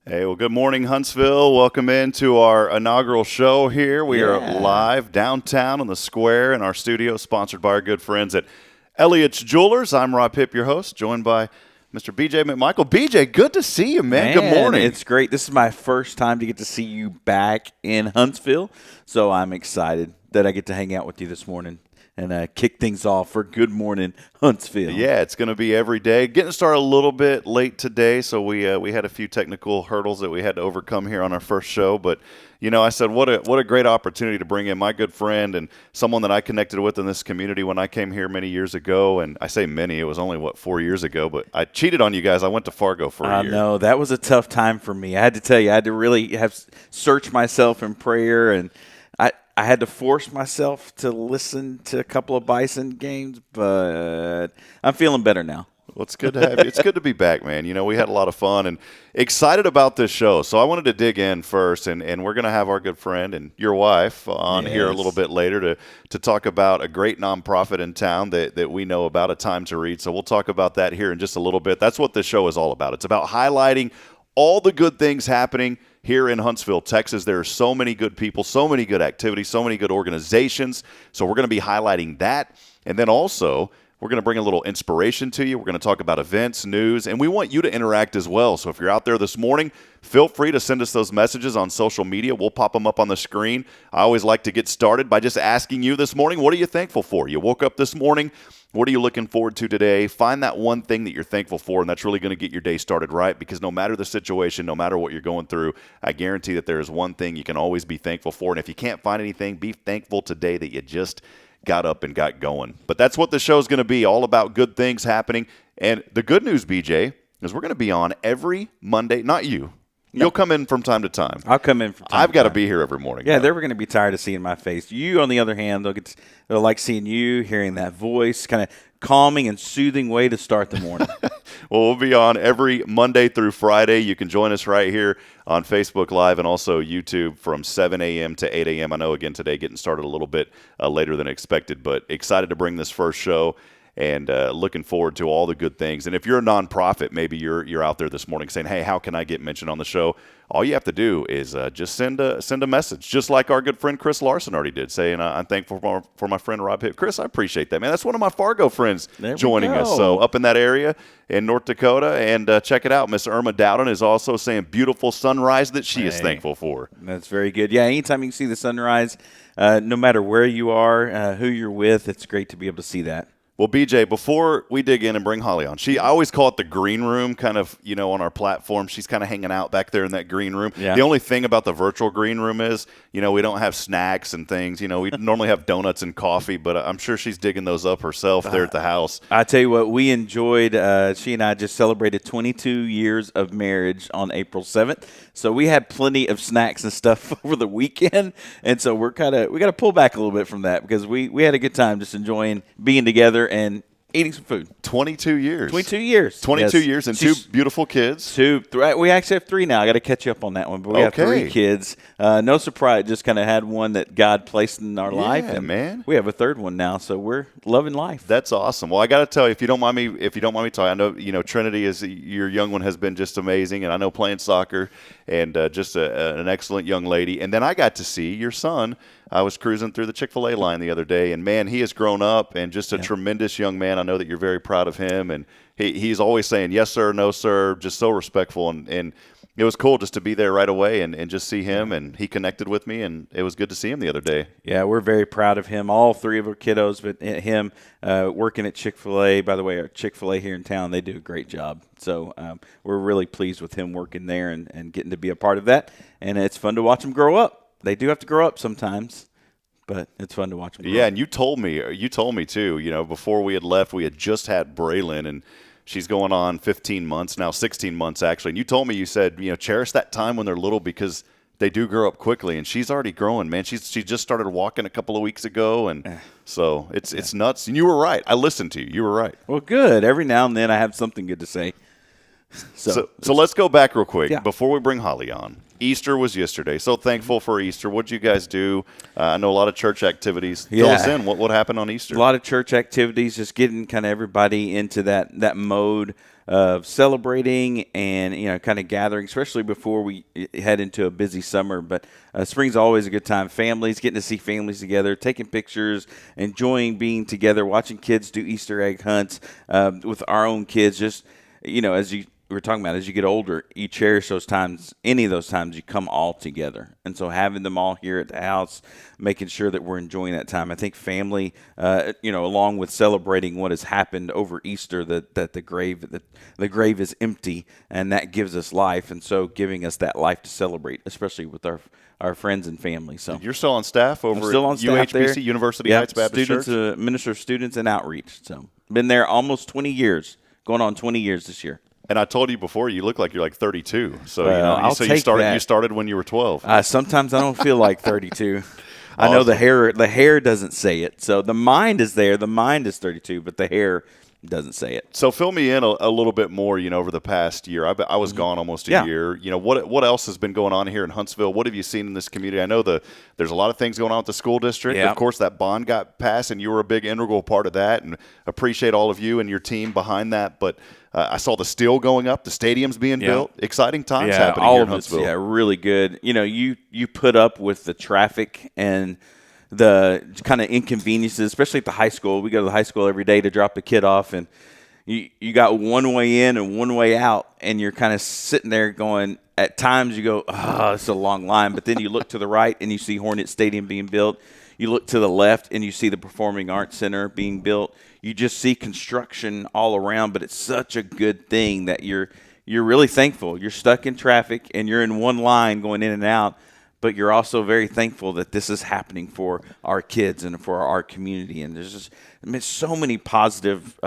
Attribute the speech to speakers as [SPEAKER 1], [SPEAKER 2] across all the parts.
[SPEAKER 1] Hey, well, good morning, Huntsville. Welcome into our inaugural show here. We are live downtown on the square in our studio, sponsored by our good friends at Elliott's Jewelers. I'm Rob Hipp, your host, joined by Mr. BJ McMichael. BJ, good to see you, man. Good morning.
[SPEAKER 2] It's great. This is my first time to get to see you back in Huntsville, so I'm excited that I get to hang out with you this morning and kick things off for Good Morning Huntsville.
[SPEAKER 1] Yeah, it's going to be every day. Getting started a little bit late today, so we had a few technical hurdles that we had to overcome here on our first show. But, you know, I said, what a great opportunity to bring in my good friend and someone that I connected with in this community when I came here many years ago. And I say many, it was only, 4 years ago. But I cheated on you guys. I went to Fargo for a year.
[SPEAKER 2] I know. That was a tough time for me. I had to tell you, I had to really search myself in prayer, and I had to force myself to listen to a couple of Bison games, but I'm feeling better now.
[SPEAKER 1] Well, it's good to have you. It's good to be back, man. You know, we had a lot of fun and excited about this show. So I wanted to dig in first, and we're going to have our good friend and your wife on here a little bit later to talk about a great nonprofit in town that we know about, A Time to Read. So we'll talk about that here in just a little bit. That's what this show is all about. It's about highlighting all the good things happening here in Huntsville, Texas. There are so many good people, so many good activities, so many good organizations. So we're going to be highlighting that. And then also, we're going to bring a little inspiration to you. We're going to talk about events, news, and we want you to interact as well. So if you're out there this morning, feel free to send us those messages on social media. We'll pop them up on the screen. I always like to get started by just asking you this morning, what are you thankful for? You woke up this morning. What are you looking forward to today? Find that one thing that you're thankful for, and that's really going to get your day started right, because no matter the situation, no matter what you're going through, I guarantee that there is one thing you can always be thankful for. And if you can't find anything, be thankful today that you just got up and got going. But that's what the show is going to be, all about good things happening. And the good news, BJ, is we're going to be on every Monday. Not you. You'll come in from time to time.
[SPEAKER 2] I'll come in from time
[SPEAKER 1] I've got to be here every morning.
[SPEAKER 2] Yeah, they're going to be tired of seeing my face. You, on the other hand, they'll like seeing you, hearing that voice, kind of calming and soothing way to start the morning.
[SPEAKER 1] Well, we'll be on every Monday through Friday. You can join us right here on Facebook Live and also YouTube from 7 a.m. to 8 a.m. I know, again, today getting started a little bit later than expected, but excited to bring this first show. And looking forward to all the good things. And if you're a nonprofit, maybe you're out there this morning saying, hey, how can I get mentioned on the show? All you have to do is just send a message, just like our good friend Chris Larson already did, saying, I'm thankful for my friend Rob Hipp. Chris, I appreciate that, man. That's one of my Fargo friends joining us. So up in that area in North Dakota. And check it out. Miss Irma Dowden is also saying beautiful sunrise that she is thankful for.
[SPEAKER 2] That's very good. Yeah, anytime you can see the sunrise, no matter where you are, who you're with, it's great to be able to see that.
[SPEAKER 1] Well, BJ, before we dig in and bring Holly on, I always call it the green room, kind of, you know, on our platform. She's kind of hanging out back there in that green room. Yeah. The only thing about the virtual green room is, you know, we don't have snacks and things. You know, we normally have donuts and coffee, but I'm sure she's digging those up herself there at the house.
[SPEAKER 2] I tell you what, we enjoyed, she and I just celebrated 22 years of marriage on April 7th. So we had plenty of snacks and stuff over the weekend. And so we got to pull back a little bit from that, because we had a good time just enjoying being together and eating some food.
[SPEAKER 1] 22 years.
[SPEAKER 2] 22 years.
[SPEAKER 1] 22 years and two beautiful kids.
[SPEAKER 2] We actually have 3 now. I got to catch you up on that one. But we have 3 kids. No surprise. Just kind of had one that God placed in our life. And
[SPEAKER 1] man.
[SPEAKER 2] We have a 3rd one now, so we're loving life.
[SPEAKER 1] That's awesome. Well, I got to tell you, if you don't mind me talking, I know, you know, Trinity is your young one has been just amazing, and I know playing soccer and just an excellent young lady. And then I got to see your son. I was cruising through the Chick-fil-A line the other day, and, man, he has grown up and just a tremendous young man. I know that you're very proud of him, and he's always saying, yes, sir, no, sir, just so respectful. And it was cool just to be there right away and just see him, and he connected with me, and it was good to see him the other day.
[SPEAKER 2] Yeah, we're very proud of him, all 3 of our kiddos, but him working at Chick-fil-A. By the way, our Chick-fil-A here in town, they do a great job. So we're really pleased with him working there and getting to be a part of that, and it's fun to watch him grow up. They do have to grow up sometimes, but it's fun to watch them grow.
[SPEAKER 1] Yeah, and you told me too, you know, before we had left, we had just had Braylon, and she's going on 15 months, now 16 months actually. And you told me, you said, you know, cherish that time when they're little, because they do grow up quickly, and she's already growing, man. She just started walking a couple of weeks ago, and so it's nuts. And you were right. I listened to you. You were right.
[SPEAKER 2] Well, good. Every now and then I have something good to say.
[SPEAKER 1] So let's go back real quick before we bring Holly on. Easter was yesterday. So thankful for Easter. What did you guys do? I know a lot of church activities.
[SPEAKER 2] Yeah.
[SPEAKER 1] Fill us in. What happened on Easter?
[SPEAKER 2] A lot of church activities, just getting kind of everybody into that mode of celebrating and, kind of gathering, especially before we head into a busy summer. But spring's always a good time. Families, getting to see families together, taking pictures, enjoying being together, watching kids do Easter egg hunts with our own kids. Just, as we're talking about, as you get older, you cherish those times. Any of those times, you come all together, and so having them all here at the house, making sure that we're enjoying that time. I think family, along with celebrating what has happened over Easter, that the grave is empty, and that gives us life, and so giving us that life to celebrate, especially with our friends and family. So
[SPEAKER 1] you're still on staff over
[SPEAKER 2] still on
[SPEAKER 1] at
[SPEAKER 2] staff
[SPEAKER 1] UHBC,
[SPEAKER 2] there.
[SPEAKER 1] University Heights Baptist
[SPEAKER 2] students,
[SPEAKER 1] Church?
[SPEAKER 2] Minister of Students and Outreach. So been there almost 20 years, going on 20 years this year.
[SPEAKER 1] And I told you before, you look like you're like 32. So
[SPEAKER 2] I'll
[SPEAKER 1] so
[SPEAKER 2] take that.
[SPEAKER 1] You started when you were 12.
[SPEAKER 2] Sometimes I don't feel like 32. I know the hair doesn't say it. So the mind is there. The mind is 32, but the hair doesn't say it.
[SPEAKER 1] So fill me in a little bit more, over the past year. I was gone almost a year. What else has been going on here in Huntsville? What have you seen in this community? I know there's a lot of things going on with the school district.
[SPEAKER 2] Yeah.
[SPEAKER 1] Of course, that bond got passed, and you were a big integral part of that, and appreciate all of you and your team behind that. But I saw the steel going up, the stadium's being built. Exciting times happening here in Huntsville.
[SPEAKER 2] Yeah, really good. You put up with the traffic and the kind of inconveniences, especially at the high school. We go to the high school every day to drop the kid off, and you got one way in and one way out, and you're kind of sitting there going, at times you go, it's a long line, but then you look to the right and you see Hornet Stadium being built. You look to the left and you see the Performing Arts Center being built. You just see construction all around, but it's such a good thing that you're really thankful. You're stuck in traffic and you're in one line going in and out, but you're also very thankful that this is happening for our kids and for our community. And there's just so many positive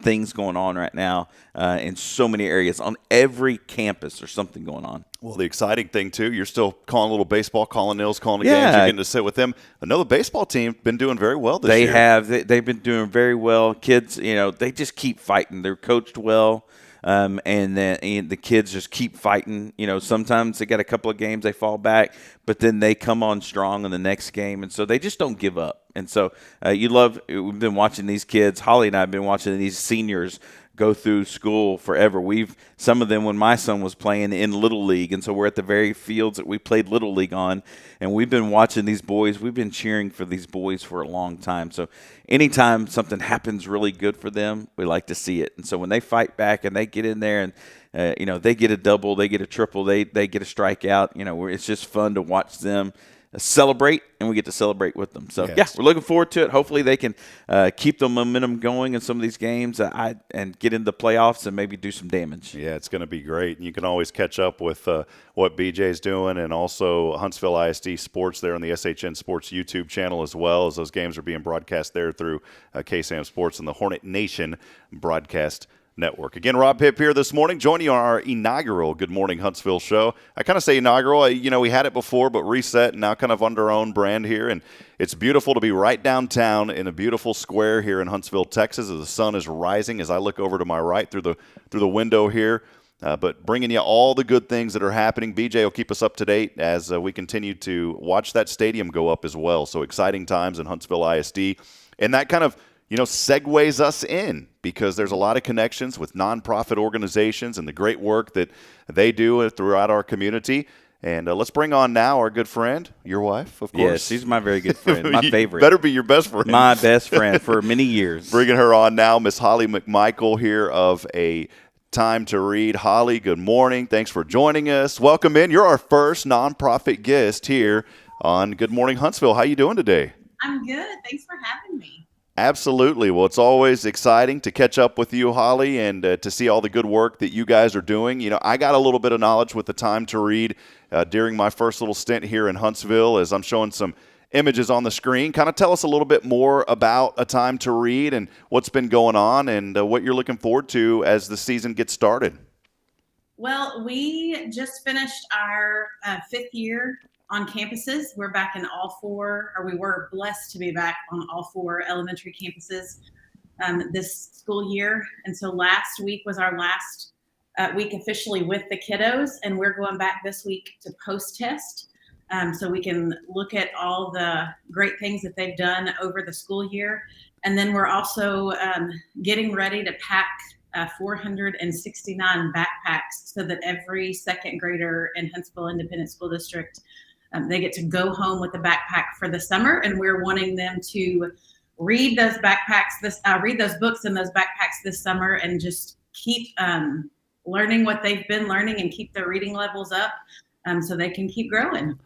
[SPEAKER 2] things going on right now in so many areas. On every campus, there's something going on.
[SPEAKER 1] Well, the exciting thing, too, you're still calling a little baseball, calling Nils, calling the games. You're getting to sit with them. I know the baseball team been doing very well this year.
[SPEAKER 2] They've been doing very well. Kids, they just keep fighting. They're coached well. And the kids just keep fighting. Sometimes they got a couple of games, they fall back, but then they come on strong in the next game. And so they just don't give up. And so we've been watching these kids. Holly and I have been watching these seniors go through school forever. Some of them when my son was playing in Little League, and so we're at the very fields that we played Little League on, and we've been watching these boys. We've been cheering for these boys for a long time. So anytime something happens really good for them, we like to see it. And so when they fight back and they get in there and they get a double, they get a triple, they get a strikeout, it's just fun to watch them celebrate, and we get to celebrate with them. So, we're looking forward to it. Hopefully they can keep the momentum going in some of these games and get into the playoffs and maybe do some damage.
[SPEAKER 1] Yeah, it's going to be great. And you can always catch up with what BJ's doing, and also Huntsville ISD Sports there on the SHN Sports YouTube channel, as well as those games are being broadcast there through KSAM Sports and the Hornet Nation broadcast network. Again, Rob Hipp here this morning, joining you on our inaugural Good Morning Huntsville show. I kind of say inaugural. We had it before, but reset, and now kind of under our own brand here. And it's beautiful to be right downtown in a beautiful square here in Huntsville, Texas, as the sun is rising as I look over to my right through the window here. But bringing you all the good things that are happening. BJ will keep us up to date as we continue to watch that stadium go up as well. So exciting times in Huntsville ISD. And that kind of segues us in, because there's a lot of connections with nonprofit organizations and the great work that they do throughout our community. And let's bring on now our good friend, your wife, of course.
[SPEAKER 2] Yes, she's my very good friend, my favorite.
[SPEAKER 1] Better be your best friend.
[SPEAKER 2] My best friend for many years.
[SPEAKER 1] Bringing her on now, Miss Holly McMichael here of A Time to Read. Holly, good morning. Thanks for joining us. Welcome in. You're our first nonprofit guest here on Good Morning Huntsville. How you doing today?
[SPEAKER 3] I'm good. Thanks for having me.
[SPEAKER 1] Absolutely. Well, it's always exciting to catch up with you, Holly, and to see all the good work that you guys are doing. I got a little bit of knowledge with the Time to Read during my first little stint here in Huntsville, as I'm showing some images on the screen. Kind of tell us a little bit more about A Time to Read and what's been going on and what you're looking forward to as the season gets started.
[SPEAKER 3] Well, we just finished our 5th year on campuses. We're back in all 4, or we were blessed to be back on all 4 elementary campuses this school year. And so last week was our last week officially with the kiddos, and we're going back this week to post-test. So we can look at all the great things that they've done over the school year. And then we're also getting ready to pack 469 backpacks so that every second grader in Huntsville Independent School District, they get to go home with a backpack for the summer. And we're wanting them to read those read those books in those backpacks this summer and just keep learning what they've been learning and keep their reading levels up so they can keep growing.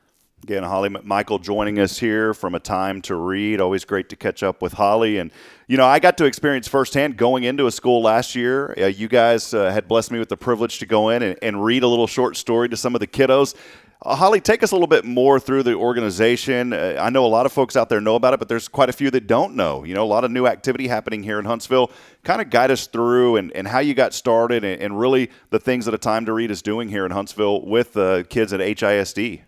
[SPEAKER 1] Again, Holly McMichael joining us here from A Time to Read. Always great to catch up with Holly. And, I got to experience firsthand going into a school last year. You guys had blessed me with the privilege to go in and read a little short story to some of the kiddos. Holly, take us a little bit more through the organization. I know a lot of folks out there know about it, but there's quite a few that don't know. A lot of new activity happening here in Huntsville. Kind of guide us through and how you got started and really the things that A Time to Read is doing here in Huntsville with the kids at HISD.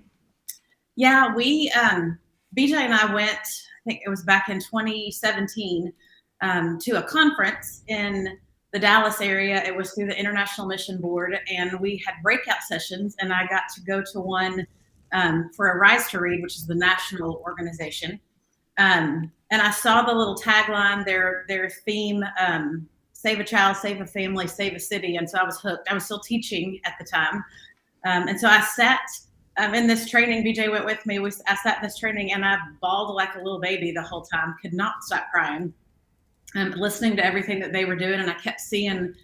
[SPEAKER 3] Yeah, BJ and I went, I think it was back in 2017, to a conference in the Dallas area. It was through the International Mission Board, and we had breakout sessions, and I got to go to one for a Rise to Read, which is the national organization. And I saw the little tagline, their theme, save a child, save a family, save a city. And so I was hooked. I was still teaching at the time. And so I sat in this training. BJ went with me. I sat in this training and I bawled like a little baby the whole time, could not stop crying, listening to everything that they were doing. And I kept seeing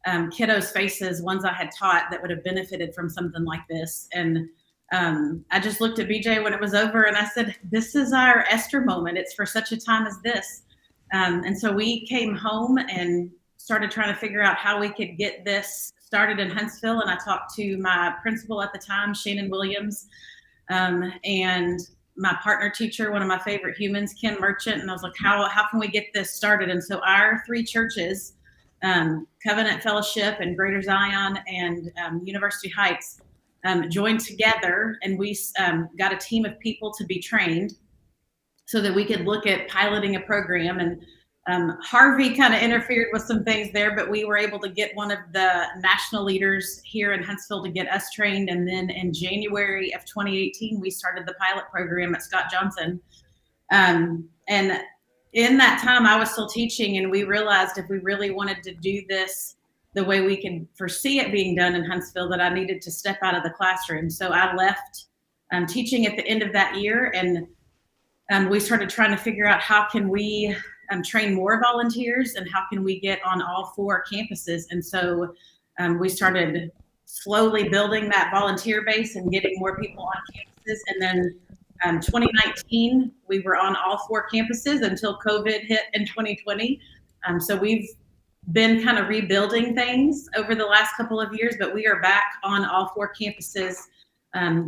[SPEAKER 3] kiddos' faces, ones I had taught that would have benefited from something like this. And I just looked at BJ when it was over and I said, this is our Esther moment. It's for such a time as this. And so we came home and started trying to figure out how we could get this started in Huntsville. And I talked to my principal at the time, Shannon Williams, and my partner teacher, one of my favorite humans, Ken Merchant. And I was like, how can we get this started? And so our three churches, Covenant Fellowship and Greater Zion and University Heights, joined together, and we got a team of people to be trained so that we could look at piloting a program. And Harvey kind of interfered with some things there, but we were able to get one of the national leaders here in Huntsville to get us trained. And then in January of 2018, we started the pilot program at Scott Johnson. And in that time, I was still teaching, and we realized if we really wanted to do this the way we could foresee it being done in Huntsville, that I needed to step out of the classroom. So I left teaching at the end of that year, and we started trying to figure out how can we train more volunteers and how can we get on all four campuses. And so we started slowly building that volunteer base and getting more people on campuses. And then 2019, we were on all four campuses until COVID hit in 2020. So we've been kind of rebuilding things over the last couple of years, but we are back on all four campuses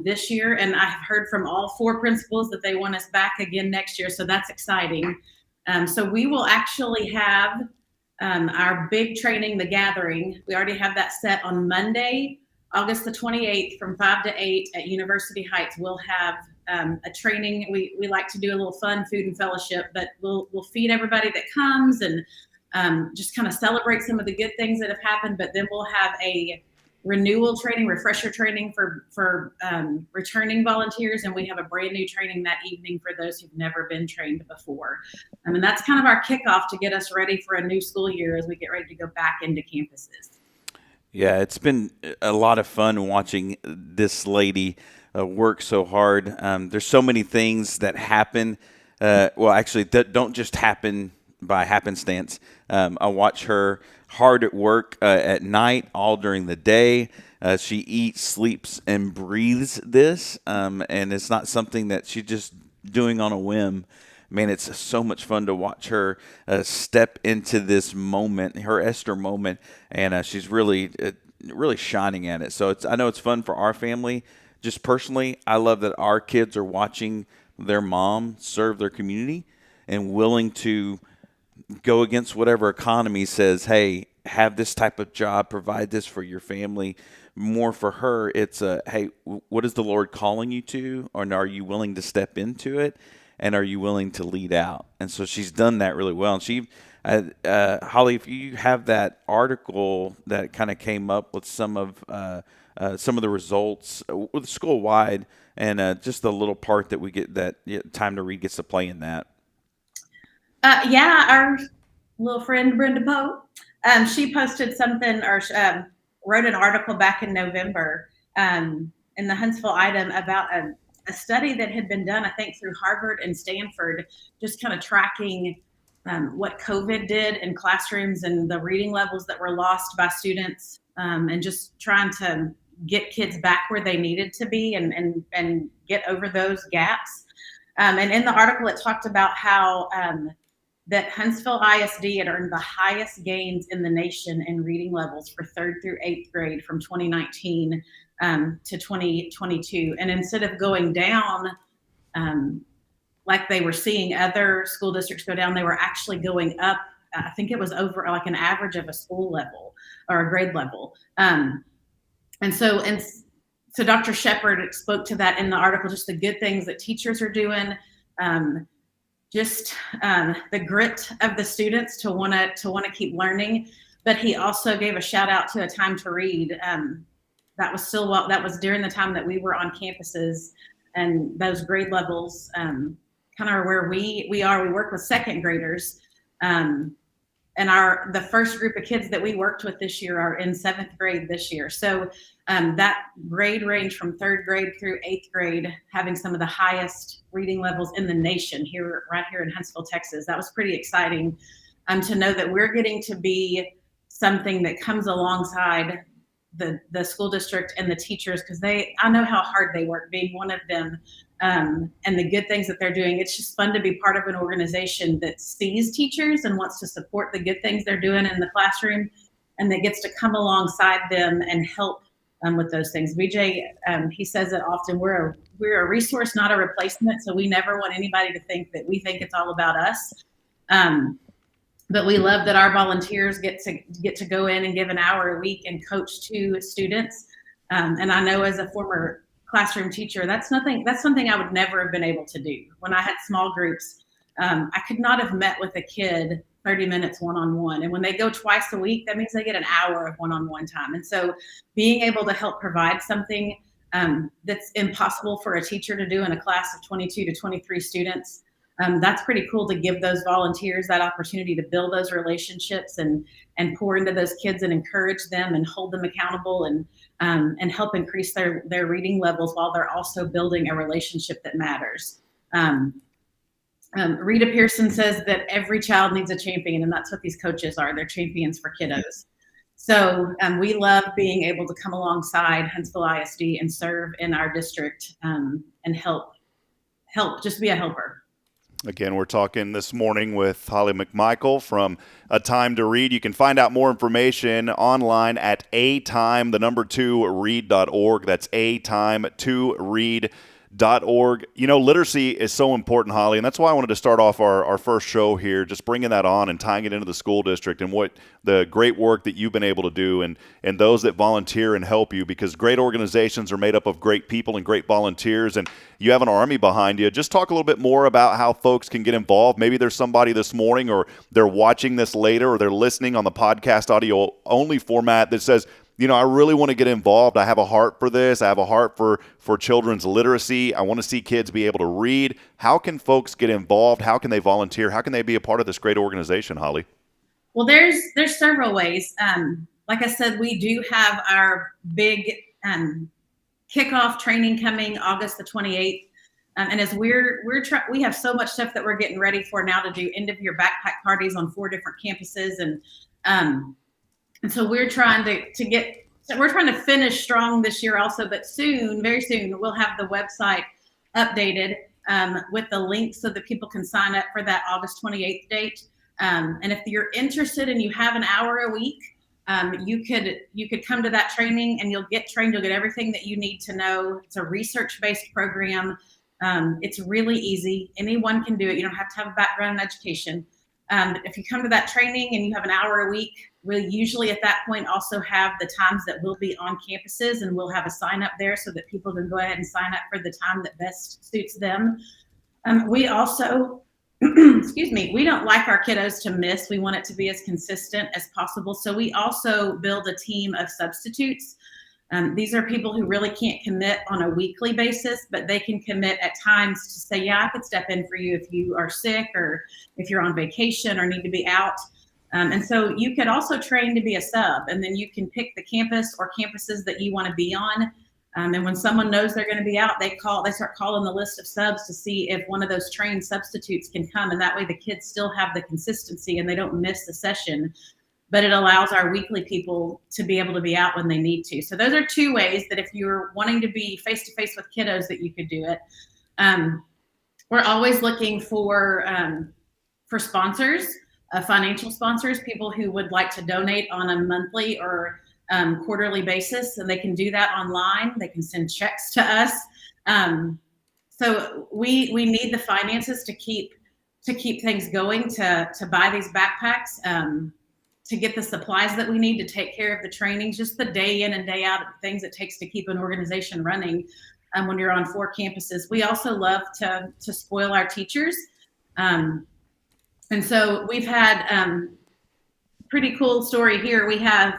[SPEAKER 3] this year. And I have heard from all four principals that they want us back again next year. So that's exciting. So we will actually have our big training, The Gathering. We already have that set on Monday, August the 28th from 5 to 8 at University Heights. We'll have a training. We like to do a little fun food and fellowship, but we'll feed everybody that comes and just kind of celebrate some of the good things that have happened. But then we'll have a renewal training, refresher training for returning volunteers. And we have a brand new training that evening for those who've never been trained before. And that's kind of our kickoff to get us ready for a new school year as we get ready to go back into campuses.
[SPEAKER 2] Yeah, it's been a lot of fun watching this lady work so hard. There's so many things that happen. Actually, that don't just happen by happenstance. I watch her hard at work at night, all during the day. She eats, sleeps, and breathes this, and it's not something that she's just doing on a whim. Man, it's so much fun to watch her step into this moment, her Esther moment, and she's really shining at it. So I know it's fun for our family. Just personally, I love that our kids are watching their mom serve their community and willing to go against whatever economy says, hey, have this type of job, provide this for your family. More for her, it's hey, what is the Lord calling you to? Or are you willing to step into it? And are you willing to lead out? And so she's done that really well. And Holly, if you have that article that kind of came up with some of the results with school wide, and just the little part that we get that time to read gets to play in that.
[SPEAKER 3] Yeah, our little friend Brenda Poe, she posted something or wrote an article back in November in the Huntsville Item about a study that had been done, I think, through Harvard and Stanford, just kind of tracking what COVID did in classrooms and the reading levels that were lost by students, and just trying to get kids back where they needed to be and get over those gaps. And in the article, it talked about how that Huntsville ISD had earned the highest gains in the nation in reading levels for 3rd through 8th grade from 2019 to 2022. And instead of going down like they were seeing other school districts go down, they were actually going up. I think it was over like an average of a school level or a grade level. And so Dr. Shepard spoke to that in the article, just the good things that teachers are doing, just the grit of the students to want to keep learning. But he also gave a shout out to a time to read. That was during the time that we were on campuses, and those grade levels kind of are where we are. We work with 2nd graders, and the first group of kids that we worked with this year are in 7th grade this year. So that grade range from 3rd grade through 8th grade, having some of the highest reading levels in the nation right here in Huntsville, Texas. That was pretty exciting to know that we're getting to be something that comes alongside the school district and the teachers, because I know how hard they work, being one of them, and the good things that they're doing. It's just fun to be part of an organization that sees teachers and wants to support the good things they're doing in the classroom, and that gets to come alongside them and help with those things. BJ, he says it often, we're a resource, not a replacement. So we never want anybody to think that we think it's all about us. But we love that our volunteers get to go in and give an hour a week and coach 2 students. And I know as a former classroom teacher, that's something I would never have been able to do. When I had small groups, I could not have met with a kid 30 minutes one-on-one. And when they go twice a week, that means they get an hour of one-on-one time. And so being able to help provide something that's impossible for a teacher to do in a class of 22 to 23 students, that's pretty cool to give those volunteers that opportunity to build those relationships and pour into those kids and encourage them and hold them accountable and help increase their reading levels while they're also building a relationship that matters. Rita Pearson says that every child needs a champion, and that's what these coaches are. They're champions for kiddos. So we love being able to come alongside Huntsville ISD and serve in our district and help, just be a helper.
[SPEAKER 1] Again, we're talking this morning with Holly McMichael from A Time to Read. You can find out more information online at atime2read.org. That's atime2read.org. You know, literacy is so important, Holly, and that's why I wanted to start off our first show here, just bringing that on and tying it into the school district and what the great work that you've been able to do and those that volunteer and help you, because great organizations are made up of great people and great volunteers, and you have an army behind you. Just talk a little bit more about how folks can get involved. Maybe there's somebody this morning, or they're watching this later, or they're listening on the podcast audio only format that says, you know, I really want to get involved. I have a heart for this. I have a heart for children's literacy. I want to see kids be able to read. How can folks get involved? How can they volunteer? How can they be a part of this great organization, Holly?
[SPEAKER 3] Well, there's several ways. Like I said, we do have our big kickoff training coming August the 28th. And as we have so much stuff that we're getting ready for now to do end of year backpack parties on 4 different campuses. And so we're trying to finish strong this year also, but very soon, we'll have the website updated with the link so that people can sign up for that August 28th date. And if you're interested and you have an hour a week, you could come to that training and you'll get trained. You'll get everything that you need to know. It's a research-based program. It's really easy. Anyone can do it. You don't have to have a background in education. If you come to that training and you have an hour a week, we'll usually at that point also have the times that we'll be on campuses, and we'll have a sign up there so that people can go ahead and sign up for the time that best suits them. We also excuse me, we don't like our kiddos to miss. We want it to be as consistent as possible. So we also build a team of substitutes. These are people who really can't commit on a weekly basis, but they can commit at times to say, yeah, I could step in for you if you are sick or if you're on vacation or need to be out. And so you could also train to be a sub, and then you can pick the campus or campuses that you want to be on. And when someone knows they're going to be out, they start calling the list of subs to see if one of those trained substitutes can come. And that way the kids still have the consistency and they don't miss the session, but it allows our weekly people to be able to be out when they need to. So those are two ways that if you're wanting to be face-to-face with kiddos that you could do it. We're always looking for sponsors, financial sponsors, people who would like to donate on a monthly or quarterly basis, and they can do that online. They can send checks to us. So we need the finances to keep things going, to buy these backpacks, to get the supplies that we need to take care of the trainings, just the day in and day out things it takes to keep an organization running when you're on 4 campuses. We also love to spoil our teachers. And so we've had pretty cool story here. We have,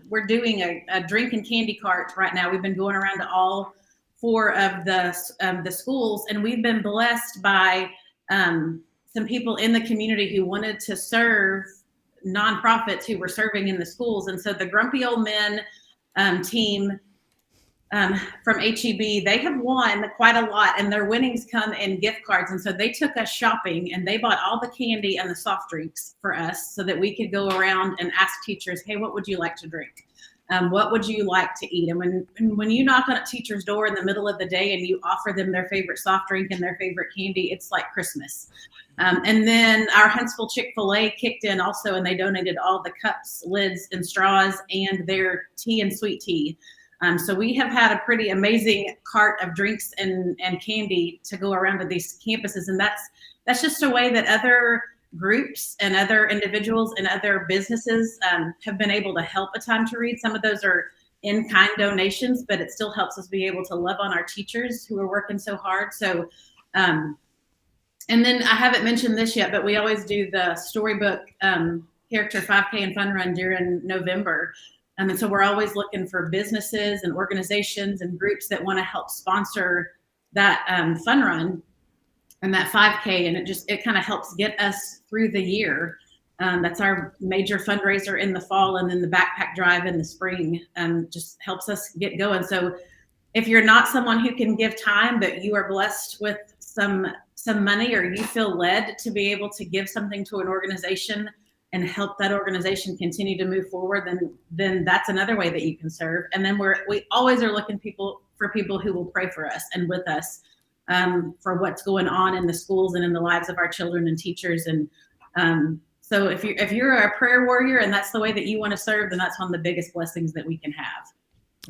[SPEAKER 3] we're doing a drink and candy cart right now. We've been going around to all 4 of the schools, and we've been blessed by some people in the community who wanted to serve nonprofits who were serving in the schools. And so the Grumpy Old Men team from HEB, they have won quite a lot, and their winnings come in gift cards. And so they took us shopping, and they bought all the candy and the soft drinks for us so that we could go around and ask teachers, hey, what would you like to drink? What would you like to eat? And when you knock on a teacher's door in the middle of the day and you offer them their favorite soft drink and their favorite candy, it's like Christmas. And then our Huntsville Chick-fil-A kicked in also, and they donated all the cups, lids, and straws, and their tea and sweet tea. So we have had a pretty amazing cart of drinks and candy to go around to these campuses. And that's just a way that other groups and other individuals and other businesses have been able to help a Time to Read. Some of those are in-kind donations, but it still helps us be able to love on our teachers who are working so hard. So, and then I haven't mentioned this yet, but we always do the storybook character 5K and fun run during November. And so we're always looking for businesses and organizations and groups that want to help sponsor that fun run and that 5K. And it kind of helps get us through the year. That's our major fundraiser in the fall, and then the backpack drive in the spring just helps us get going. So if you're not someone who can give time, but you are blessed with some money, or you feel led to be able to give something to an organization and help that organization continue to move forward, then that's another way that you can serve. And then we always are looking for people who will pray for us and with us for what's going on in the schools and in the lives of our children and teachers. And so if you're a prayer warrior and that's the way that you want to serve, then that's one of the biggest blessings that we can have.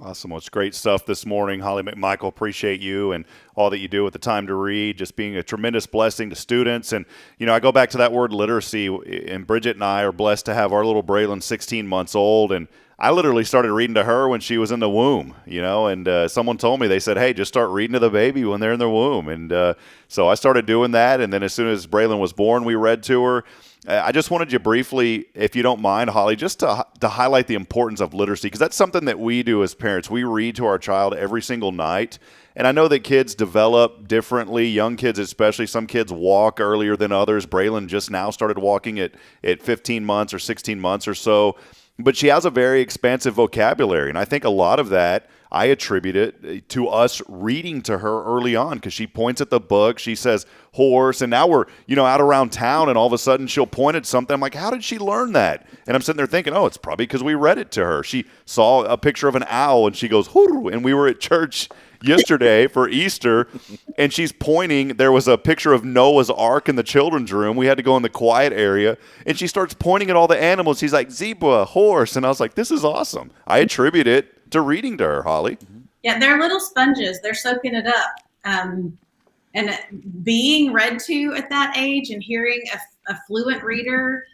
[SPEAKER 1] Awesome. Well, it's great stuff this morning. Holly McMichael, appreciate you and all that you do with the Time to Read, just being a tremendous blessing to students. And, I go back to that word literacy, and Bridget and I are blessed to have our little Braylon 16 months old. And I literally started reading to her when she was in the womb, and someone told me, they said, hey, just start reading to the baby when they're in the womb. And so I started doing that. And then as soon as Braylon was born, we read to her. I just wanted you briefly, if you don't mind, Holly, just to highlight the importance of literacy, because that's something that we do as parents. We read to our child every single night. And I know that kids develop differently, young kids especially. Some kids walk earlier than others. Braylon just now started walking at 15 months or 16 months or so. But she has a very expansive vocabulary. And I think a lot of that, I attribute it to us reading to her early on, because she points at the book, she says horse, and now we're, out around town, and all of a sudden she'll point at something. I'm like, how did she learn that? And I'm sitting there thinking, it's probably because we read it to her. She saw a picture of an owl, and she goes, hoo, and we were at church yesterday for Easter, and she's pointing. There was a picture of Noah's Ark in the children's room. We had to go in the quiet area, and she starts pointing at all the animals. She's like, zebra, horse, and I was like, this is awesome. I attribute it to reading to her, Holly.
[SPEAKER 3] Yeah, they're little sponges. They're soaking it up. And being read to at that age and hearing a fluent reader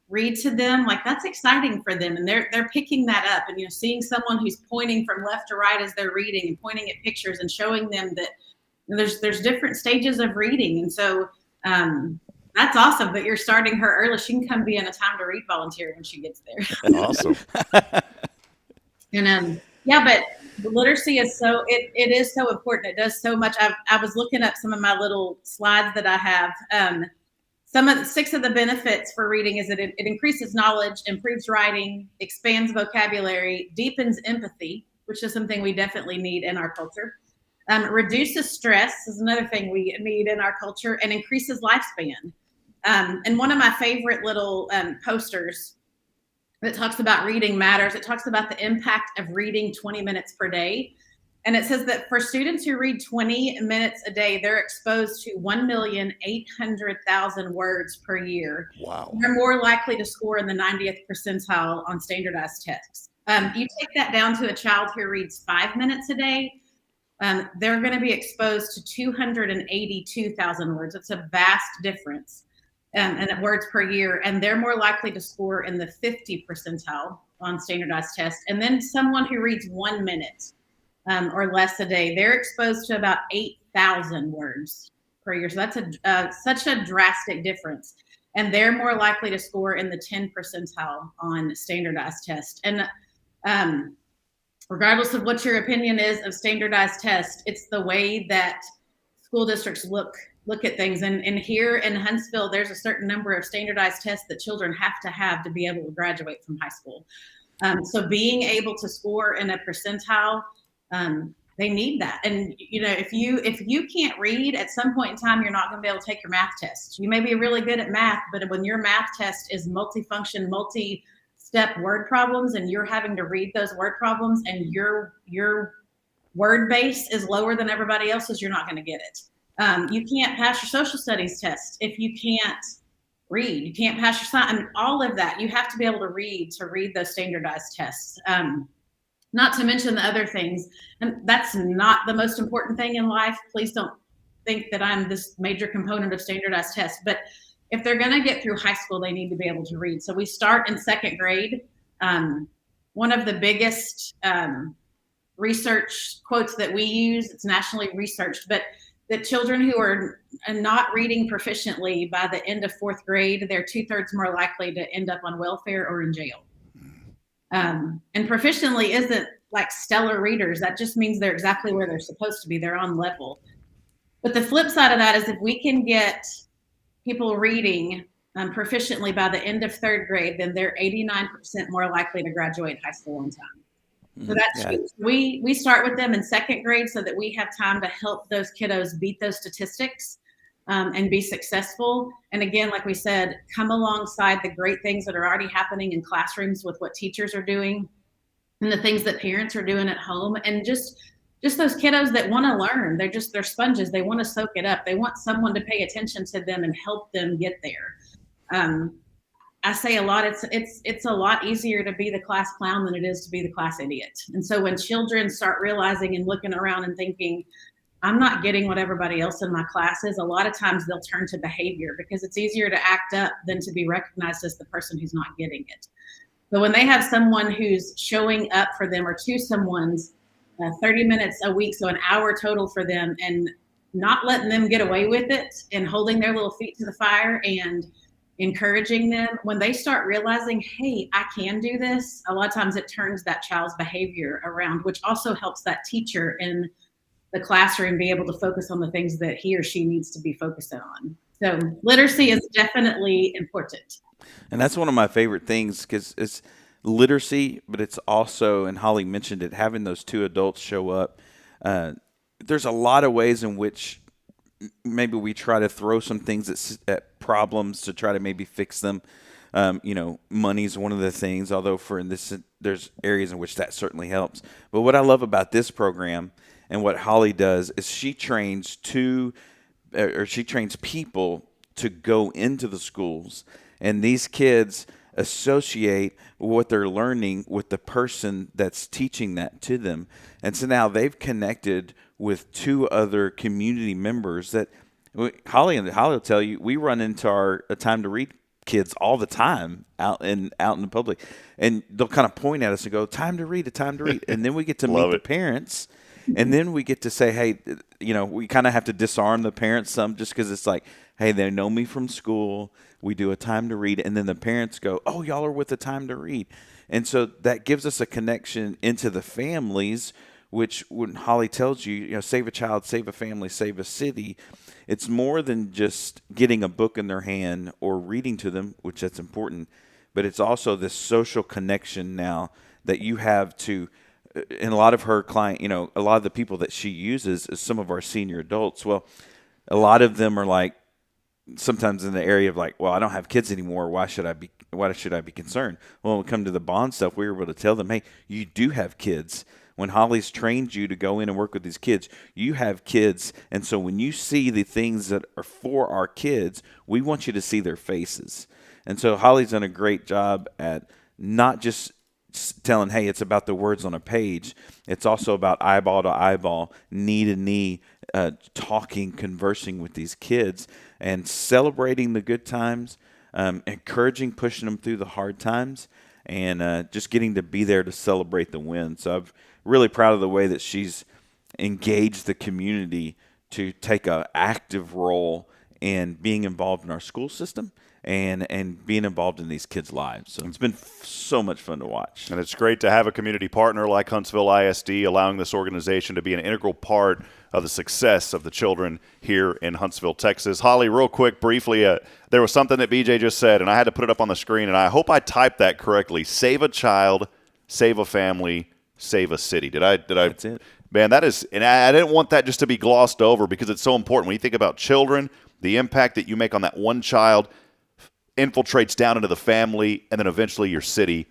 [SPEAKER 3] read to them, like, that's exciting for them. And they're picking that up. And, seeing someone who's pointing from left to right as they're reading and pointing at pictures and showing them that there's different stages of reading. And so That's awesome that you're starting her early. She can come be in a time to read volunteer when she gets there.
[SPEAKER 1] Awesome.
[SPEAKER 3] And yeah, but the literacy is it is so important. It does so much. I was looking up some of my little slides that I have. Six of the benefits for reading is that it increases knowledge, improves writing, expands vocabulary, deepens empathy, which is something we definitely need in our culture. Reduces stress is another thing we need in our culture, and increases lifespan. And one of my favorite little posters that talks about reading matters. It talks about the impact of reading 20 minutes per day. And it says that for students who read 20 minutes a day, they're exposed to 1,800,000 words per year.
[SPEAKER 1] Wow.
[SPEAKER 3] They're more likely to score in the 90th percentile on standardized tests. You take that down to a child who reads 5 minutes a day, they're going to be exposed to 282,000 words. It's a vast difference. And words per year, and they're more likely to score in the 50 percentile on standardized tests. And then someone who reads 1 minute or less a day, they're exposed to about 8,000 words per year. So that's such a drastic difference. And they're more likely to score in the 10 percentile on standardized tests. And regardless of what your opinion is of standardized tests, it's the way that school districts look at things. And here in Huntsville, there's a certain number of standardized tests that children have to be able to graduate from high school. So being able to score in a percentile, they need that. And if you can't read, at some point in time, you're not going to be able to take your math test. You may be really good at math, but when your math test is multifunction, multi-step word problems, and you're having to read those word problems, and your word base is lower than everybody else's, you're not going to get it. You can't pass your social studies test if you can't read. You can't pass your science. I mean, all of that. You have to be able to read those standardized tests. Not to mention the other things. And that's not the most important thing in life. Please don't think that I'm this major component of standardized tests. But if they're going to get through high school, they need to be able to read. So we start in second grade. One of the biggest research quotes that we use, it's nationally researched, but that children who are not reading proficiently by the end of fourth grade, they're 2/3 more likely to end up on welfare or in jail. And proficiently isn't like stellar readers. That just means they're exactly where they're supposed to be. They're on level. But the flip side of that is if we can get people reading proficiently by the end of third grade, then they're 89% more likely to graduate high school on time. So that's huge. We start with them in second grade so that we have time to help those kiddos beat those statistics and be successful. And again, like we said, come alongside the great things that are already happening in classrooms with what teachers are doing and the things that parents are doing at home. And just those kiddos that want to learn, they're sponges. They want to soak it up. They want someone to pay attention to them and help them get there. I say a lot, it's a lot easier to be the class clown than it is to be the class idiot. And so when children start realizing and looking around and thinking, I'm not getting what everybody else in my class is, a lot of times they'll turn to behavior because it's easier to act up than to be recognized as the person who's not getting it. But when they have someone who's showing up for them, or to someone's 30 minutes a week, so an hour total for them, and not letting them get away with it and holding their little feet to the fire and encouraging them, when they start realizing, hey, I can do this, a lot of times it turns that child's behavior around, which also helps that teacher in the classroom be able to focus on the things that he or she needs to be focusing on. So literacy is definitely important.
[SPEAKER 2] And that's one of my favorite things because it's literacy, but it's also, and Holly mentioned it, having those two adults show up. There's a lot of ways in which maybe we try to throw some things at problems to try to maybe fix them. Money's one of the things, although there's areas in which that certainly helps. But what I love about this program and what Holly does is she trains people to go into the schools, and these kids associate what they're learning with the person that's teaching that to them. And so now they've connected with two other community members that Holly will tell you, we run into our time to read kids all the time out in the public, and they'll kind of point at us and go, time to read. And then we get to meet the parents, and then we get to say, hey, we kind of have to disarm the parents some, just because it's like, hey, they know me from school. We do a time to read, and then the parents go, oh, y'all are with the time to read. And so that gives us a connection into the families, which when Holly tells you, save a child, save a family, save a city, it's more than just getting a book in their hand or reading to them, which that's important, but it's also this social connection now that you have to, and a lot of her client, a lot of the people that she uses is some of our senior adults. Well, a lot of them are like, sometimes in the area of like, well, I don't have kids anymore. Why should I be concerned? Well, when we come to the bond stuff, we were able to tell them, hey, you do have kids. When Holly's trained you to go in and work with these kids, you have kids. And so when you see the things that are for our kids, we want you to see their faces. And so Holly's done a great job at not just telling, hey, it's about the words on a page. It's also about eyeball to eyeball, knee to knee, talking, conversing with these kids and celebrating the good times, encouraging, pushing them through the hard times, and just getting to be there to celebrate the win. So I'm really proud of the way that she's engaged the community to take an active role in being involved in our school system and being involved in these kids' lives. So it's been so much fun to watch.
[SPEAKER 1] And it's great to have a community partner like Huntsville ISD, allowing this organization to be an integral part of the success of the children here in Huntsville, Texas. Holly, real quick, briefly, there was something that BJ just said, and I had to put it up on the screen, and I hope I typed that correctly. Save a child, save a family, save a city. Did I?
[SPEAKER 2] That's it.
[SPEAKER 1] Man, that is, and I didn't want that just to be glossed over because it's so important. When you think about children, the impact that you make on that one child infiltrates down into the family and then eventually your city.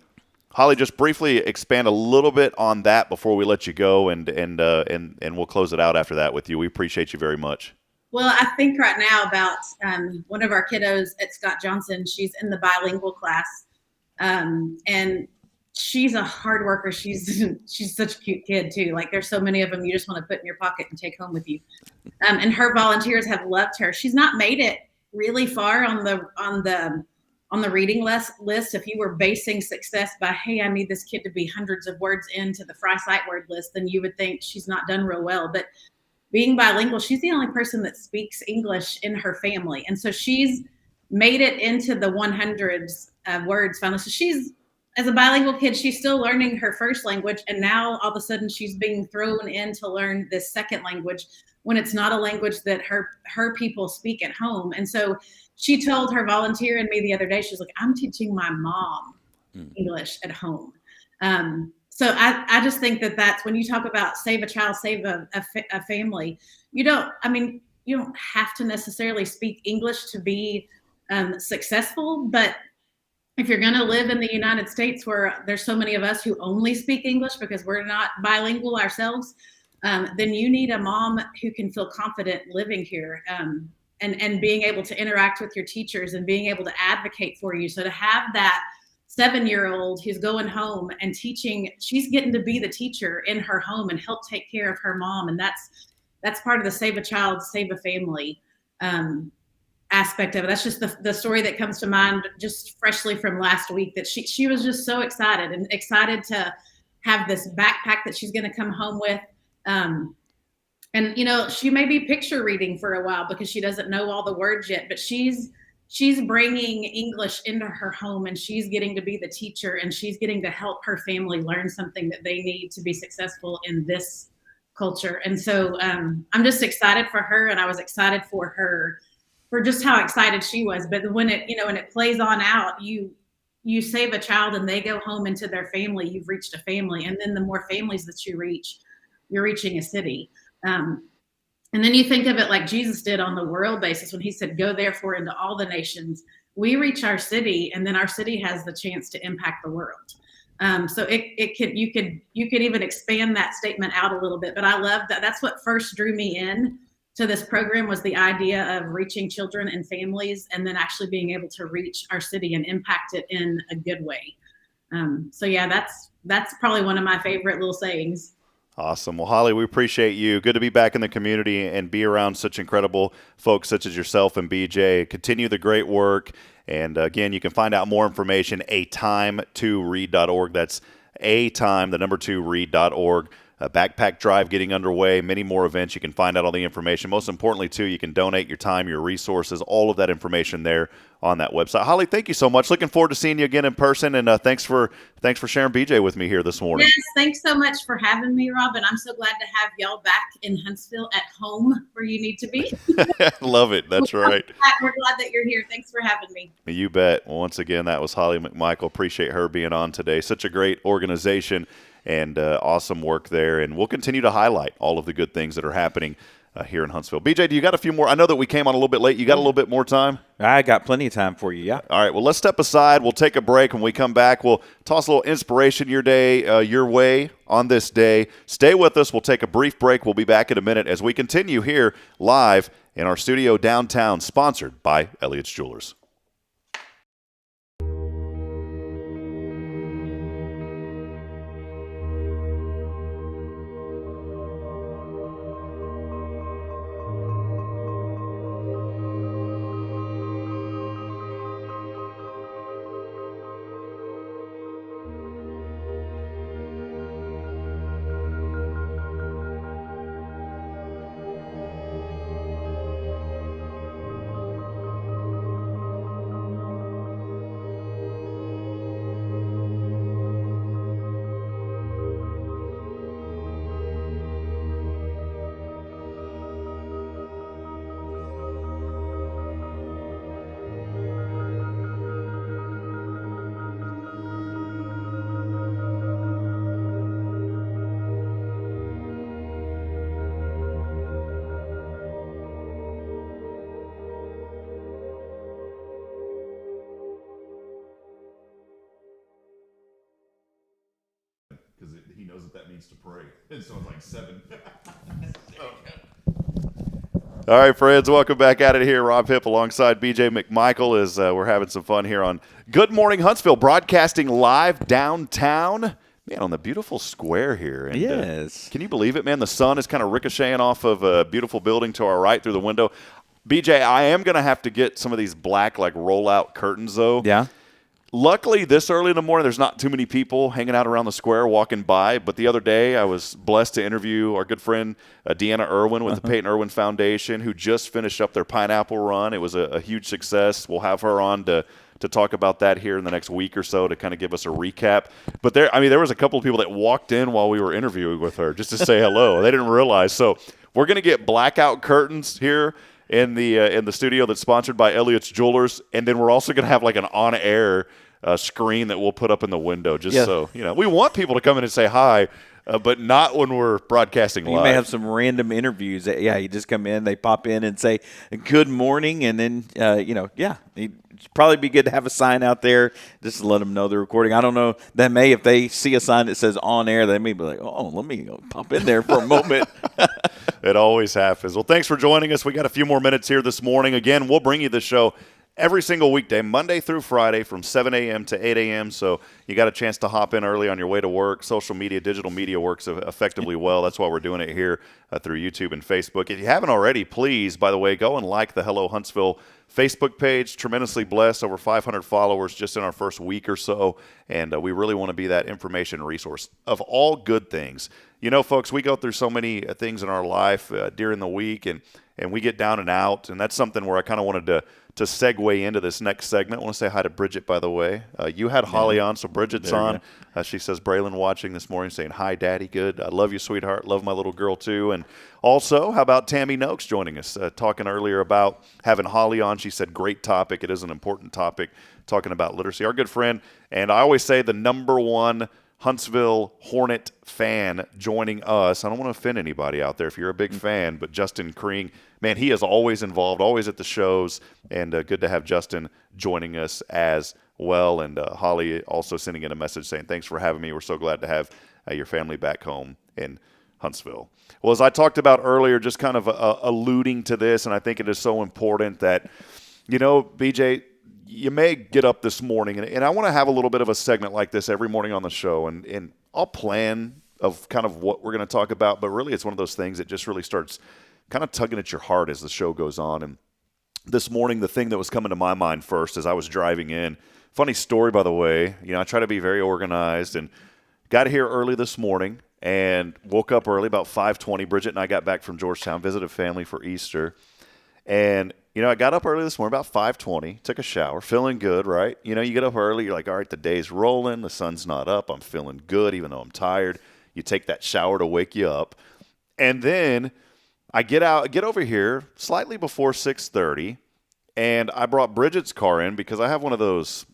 [SPEAKER 1] Holly, just briefly expand a little bit on that before we let you go, and we'll close it out after that with you. We appreciate you very much.
[SPEAKER 3] Well, I think right now about one of our kiddos at Scott Johnson. She's in the bilingual class, and she's a hard worker. She's such a cute kid too. Like there's so many of them you just want to put in your pocket and take home with you. And her volunteers have loved her. She's not made it really far on the reading list. If you were basing success by, hey, I need this kid to be hundreds of words into the Fry Sight word list, then you would think she's not done real well. But being bilingual, she's the only person that speaks English in her family. And so she's made it into the 100s words finally. So she's, as a bilingual kid, she's still learning her first language. And now all of a sudden she's being thrown in to learn this second language when it's not a language that her people speak at home. And so she told her volunteer and me the other day, she's like, I'm teaching my mom English at home. So I just think that's when you talk about save a child, save a family, you don't have to necessarily speak English to be successful. But if you're going to live in the United States where there's so many of us who only speak English because we're not bilingual ourselves, then you need a mom who can feel confident living here and being able to interact with your teachers and being able to advocate for you. So to have that 7-year-old who's going home and teaching, she's getting to be the teacher in her home and help take care of her mom. And that's part of the save a child, save a family aspect of it. That's just the story that comes to mind just freshly from last week, that she was just so excited to have this backpack that she's going to come home with. And she may be picture reading for a while because she doesn't know all the words yet, but she's bringing English into her home, and she's getting to be the teacher, and she's getting to help her family learn something that they need to be successful in this culture. And so I'm just excited for her, and I was excited for her for just how excited she was. But when it plays on out, you save a child and they go home into their family, you've reached a family. And then the more families that you reach, you're reaching a city. And then you think of it like Jesus did on the world basis when he said, go therefore into all the nations. We reach our city, and then our city has the chance to impact the world. So you could even expand that statement out a little bit. But I love that. That's what first drew me in to this program, was the idea of reaching children and families, and then actually being able to reach our city and impact it in a good way. So yeah, that's probably one of my favorite little sayings.
[SPEAKER 1] Awesome. Well, Holly, we appreciate you. Good to be back in the community and be around such incredible folks such as yourself and BJ. Continue the great work. And again, you can find out more information, atime2read.org. That's atime, the number 2read.org. backpack drive getting underway, many more events. You can find out all the information. Most importantly, too, you can donate your time, your resources, all of that information there on that website. Holly, thank you so much. Looking forward to seeing you again in person, and thanks for sharing BJ with me here this morning.
[SPEAKER 3] Yes, thanks so much for having me, Rob, and I'm so glad to have y'all back in Huntsville at home where you need to be.
[SPEAKER 1] Love it. That's right.
[SPEAKER 3] We're glad that you're here. Thanks for having me.
[SPEAKER 1] You bet. Well, once again, that was Holly McMichael. Appreciate her being on today. Such a great organization and awesome work there, and we'll continue to highlight all of the good things that are happening here in Huntsville. BJ, do you got a few more? I know that we came on a little bit late. You got a little bit more time?
[SPEAKER 2] I got plenty of time for you, yeah.
[SPEAKER 1] All right, well, let's step aside. We'll take a break. When we come back, we'll toss a little inspiration your way on this day. Stay with us. We'll take a brief break. We'll be back in a minute as we continue here live in our studio downtown, sponsored by Elliott's Jewelers. Because he knows that means to pray. And so it's like 7. All right, friends, welcome back at it here. Rob Hipp alongside BJ McMichael as we're having some fun here on Good Morning Huntsville, broadcasting live downtown. Man, on the beautiful square here. And,
[SPEAKER 2] yes.
[SPEAKER 1] Can you believe it, man? The sun is kind of ricocheting off of a beautiful building to our right through the window. BJ, I am going to have to get some of these black, like, roll-out curtains, though.
[SPEAKER 2] Yeah.
[SPEAKER 1] Luckily, this early in the morning, there's not too many people hanging out around the square walking by. But the other day, I was blessed to interview our good friend Deanna Irwin with the Peyton Irwin Foundation, who just finished up their pineapple run. It was a huge success. We'll have her on to talk about that here in the next week or so to kind of give us a recap. But there was a couple of people that walked in while we were interviewing with her just to say hello. They didn't realize. So we're going to get blackout curtains here in the studio that's sponsored by Elliott's Jewelers, and then we're also going to have like an on-air screen that we'll put up in the window so, we want people to come in and say hi, but not when we're broadcasting live.
[SPEAKER 2] You may have some random interviews. You just come in, they pop in and say, good morning, and then, it'd probably be good to have a sign out there just to let them know they're recording. I don't know. If they see a sign that says on air, they may be like, oh, let me go pop in there for a moment.
[SPEAKER 1] It always happens. Well, thanks for joining us. We got a few more minutes here this morning. Again, we'll bring you the show every single weekday, Monday through Friday from 7 a.m. to 8 a.m. So you got a chance to hop in early on your way to work. Social media, digital media works effectively well. That's why we're doing it here through YouTube and Facebook. If you haven't already, please, by the way, go and like the Hello Huntsville Facebook page. Tremendously blessed, over 500 followers just in our first week or so, and we really want to be that information resource of all good things. You know, folks, we go through so many things in our life during the week, and we get down and out, and that's something where I kind of wanted to segue into this next segment. I want to say hi to Bridget, by the way. You had Holly on, so Bridget's on. She says, Braylon watching this morning saying, hi, Daddy, good. I love you, sweetheart. Love my little girl, too. And also, how about Tammy Noakes joining us, talking earlier about having Holly on. She said, great topic. It is an important topic, talking about literacy. Our good friend, and I always say the number one Huntsville Hornet fan joining us. I don't want to offend anybody out there if you're a big fan, but Justin Kring, man, he is always involved, always at the shows, and good to have Justin joining us as well. And Holly also sending in a message saying, thanks for having me. We're so glad to have your family back home in Huntsville. Well, as I talked about earlier, just kind of alluding to this, and I think it is so important that, BJ, you may get up this morning, and I want to have a little bit of a segment like this every morning on the show, and I'll plan of kind of what we're going to talk about, but really it's one of those things that just really starts kind of tugging at your heart as the show goes on. And this morning, the thing that was coming to my mind first as I was driving in, funny story, by the way, I try to be very organized and got here early this morning, and woke up early, about 5:20. Bridget and I got back from Georgetown, visited family for Easter. And, I got up early this morning, about 5:20, took a shower, feeling good, right? You get up early, you're like, all right, the day's rolling, the sun's not up, I'm feeling good even though I'm tired. You take that shower to wake you up. And then I get over here slightly before 6:30, and I brought Bridget's car in because I have one of those,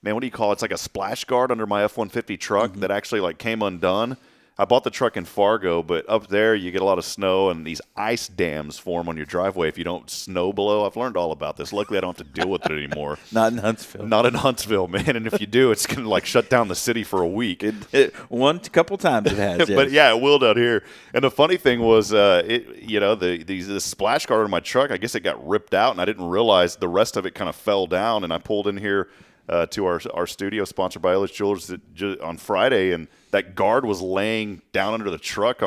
[SPEAKER 1] man, what do you call it? It's like a splash guard under my F-150 truck that actually like came undone. I bought the truck in Fargo, but up there you get a lot of snow and these ice dams form on your driveway if you don't snow blow. I've learned all about this. Luckily, I don't have to deal with it anymore.
[SPEAKER 2] Not in Huntsville.
[SPEAKER 1] Not in Huntsville, man. And if you do, it's going to like shut down the city for a week.
[SPEAKER 2] Couple times it has. Yes.
[SPEAKER 1] But yeah, it will down here. And the funny thing was, this splash guard in my truck, I guess it got ripped out, and I didn't realize the rest of it kind of fell down. And I pulled in here to our studio, sponsored by Ellis Jewelers, on Friday, and that guard was laying down under the truck,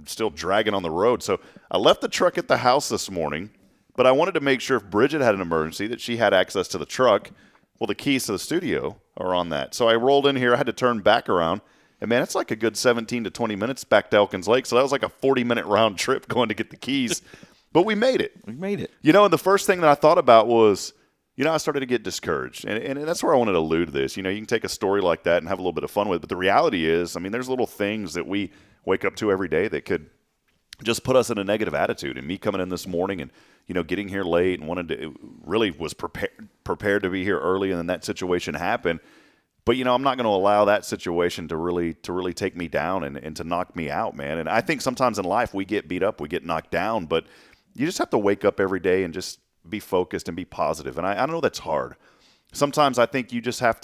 [SPEAKER 1] still dragging on the road. So I left the truck at the house this morning, but I wanted to make sure if Bridget had an emergency that she had access to the truck. Well, the keys to the studio are on that. So I rolled in here. I had to turn back around. And, man, it's like a good 17 to 20 minutes back to Elkins Lake. So that was like a 40-minute round trip going to get the keys. But we made it.
[SPEAKER 2] We made it.
[SPEAKER 1] And the first thing that I thought about was, I started to get discouraged. And that's where I wanted to allude to this. You can take a story like that and have a little bit of fun with it. But the reality is, there's little things that we wake up to every day that could just put us in a negative attitude. And me coming in this morning and, getting here late and really was prepared to be here early, and then that situation happened. But, I'm not going to allow that situation to really take me down and to knock me out, man. And I think sometimes in life we get beat up, we get knocked down, but you just have to wake up every day and just be focused and be positive. And I know that's hard. Sometimes I think you have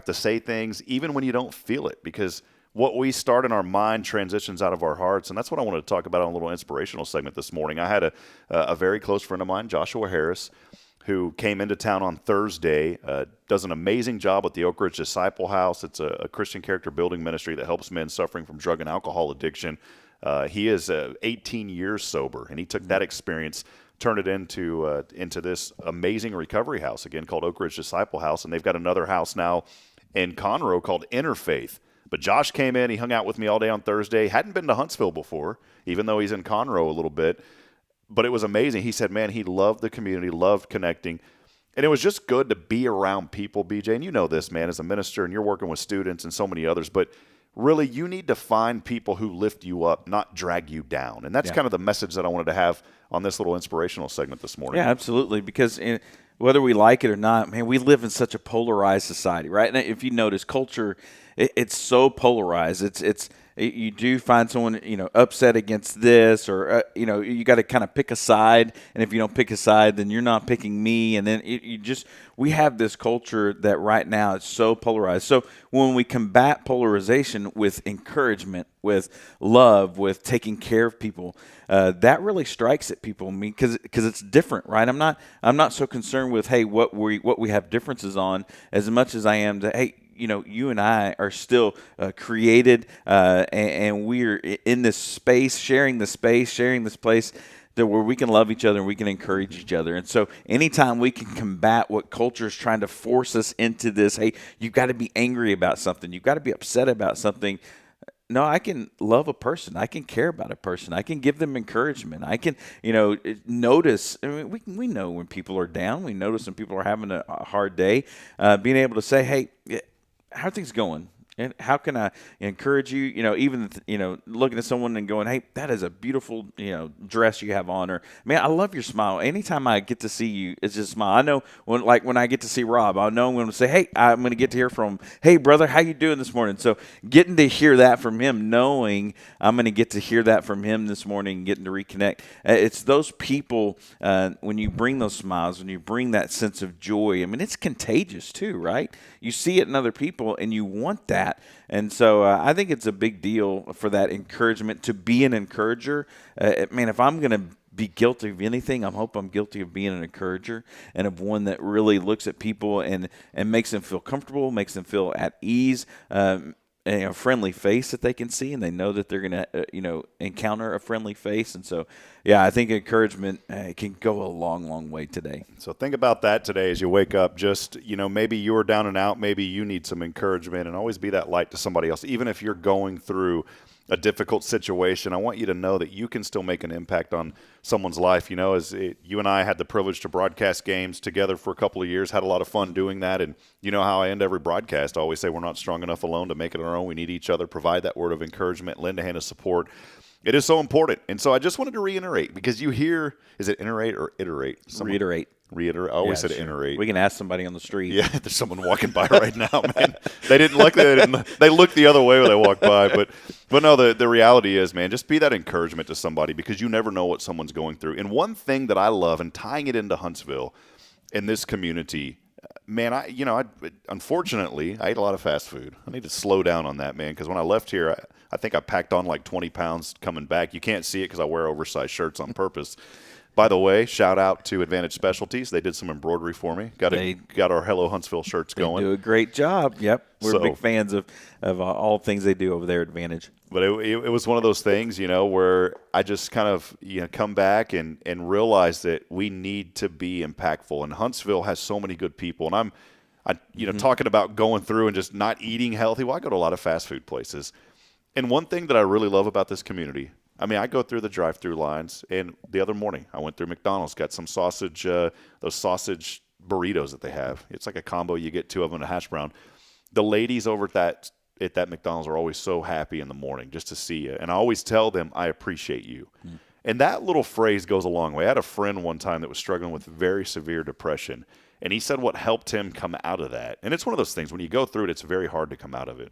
[SPEAKER 1] to say things even when you don't feel it, because what we start in our mind transitions out of our hearts. And that's what I wanted to talk about on a little inspirational segment this morning. I had a very close friend of mine, Joshua Harris, who came into town on Thursday, does an amazing job at the Oak Ridge Disciple House. It's a Christian character building ministry that helps men suffering from drug and alcohol addiction. He is 18 years sober, and he took that experience, turned it into this amazing recovery house, again, called Oak Ridge Disciple House. And they've got another house now in Conroe called Interfaith. But Josh came in, he hung out with me all day on Thursday, hadn't been to Huntsville before, even though he's in Conroe a little bit. But it was amazing. He said, man, he loved the community, loved connecting. And it was just good to be around people, BJ. And you know this, man, as a minister, and you're working with students and so many others. But really, you need to find people who lift you up, not drag you down. And that's kind of the message that I wanted to have on this little inspirational segment this morning.
[SPEAKER 2] Yeah, absolutely. Because whether we like it or not, man, we live in such a polarized society, right? And if you notice, culture, it's so polarized. You do find someone, upset against this, or, you got to kind of pick a side. And if you don't pick a side, then you're not picking me. And then we have this culture that right now is so polarized. So when we combat polarization with encouragement, with love, with taking care of people, that really strikes at people. Because it's different, right? I'm not so concerned with, hey, what we have differences on, as much as I am that, hey, you and I are still created, and we're in this space, sharing this place where we can love each other and we can encourage each other. And so anytime we can combat what culture is trying to force us into this, hey, you've got to be angry about something, you've got to be upset about something. No, I can love a person. I can care about a person. I can give them encouragement. I can, notice. I mean, we know when people are down. We notice when people are having a hard day. Being able to say, hey, how are things going? And how can I encourage you? Even looking at someone and going, "Hey, that is a beautiful dress you have on," or "Man, I love your smile." Anytime I get to see you, it's just a smile. I know when I get to see Rob, I know I'm going to say, "Hey, I'm going to get to hear from him. Hey, brother, how you doing this morning?" So getting to hear that from him, knowing I'm going to get to hear that from him this morning, getting to reconnect. It's those people when you bring those smiles, when you bring that sense of joy. I mean, it's contagious too, right? You see it in other people, and you want that. And so I think it's a big deal for that encouragement, to be an encourager. Man, if I'm going to be guilty of anything, I hope I'm guilty of being an encourager, and of one that really looks at people and makes them feel comfortable, makes them feel at ease, a friendly face that they can see, and they know that they're going to, encounter a friendly face. And so, yeah, I think encouragement can go a long, long way today.
[SPEAKER 1] So think about that today as you wake up. Just, maybe you're down and out. Maybe you need some encouragement, and always be that light to somebody else, even if you're going through a difficult situation, I want you to know that you can still make an impact on someone's life. You know, you and I had the privilege to broadcast games together for a couple of years, had a lot of fun doing that. And you know how I end every broadcast. I always say we're not strong enough alone to make it our own. We need each other, provide that word of encouragement, lend a hand of support. It is so important. And so I just wanted to reiterate, because you hear, is it iterate or iterate?
[SPEAKER 2] Reiterate.
[SPEAKER 1] I always said iterate.
[SPEAKER 2] We can ask somebody on the street.
[SPEAKER 1] Yeah, there's someone walking by right now, man. They didn't look. They looked the other way when they walked by. But no, the reality is, man, just be that encouragement to somebody, because you never know what someone's going through. And one thing that I love, and tying it into Huntsville, in this community, man, unfortunately, I ate a lot of fast food. I need to slow down on that, man, because when I left here, I think I packed on like 20 pounds coming back. You can't see it because I wear oversized shirts on purpose. By the way, shout out to Advantage Specialties. They did some embroidery for me. Got our Hello Huntsville shirts going.
[SPEAKER 2] They do a great job. Yep. We're big fans of all things they do over there at Advantage.
[SPEAKER 1] But it was one of those things, you know, where I just kind of, you know, come back and realize that we need to be impactful. And Huntsville has so many good people. And talking about going through and just not eating healthy. Well, I go to a lot of fast food places. And one thing that I really love about this community, I mean, I go through the drive-through lines, and the other morning I went through McDonald's, got some sausage, those sausage burritos that they have. It's like a combo. You get two of them and a hash brown. The ladies over at that McDonald's are always so happy in the morning just to see you. And I always tell them, I appreciate you. And that little phrase goes a long way. I had a friend one time that was struggling with very severe depression, and he said what helped him come out of that. And it's one of those things, when you go through it, it's very hard to come out of it.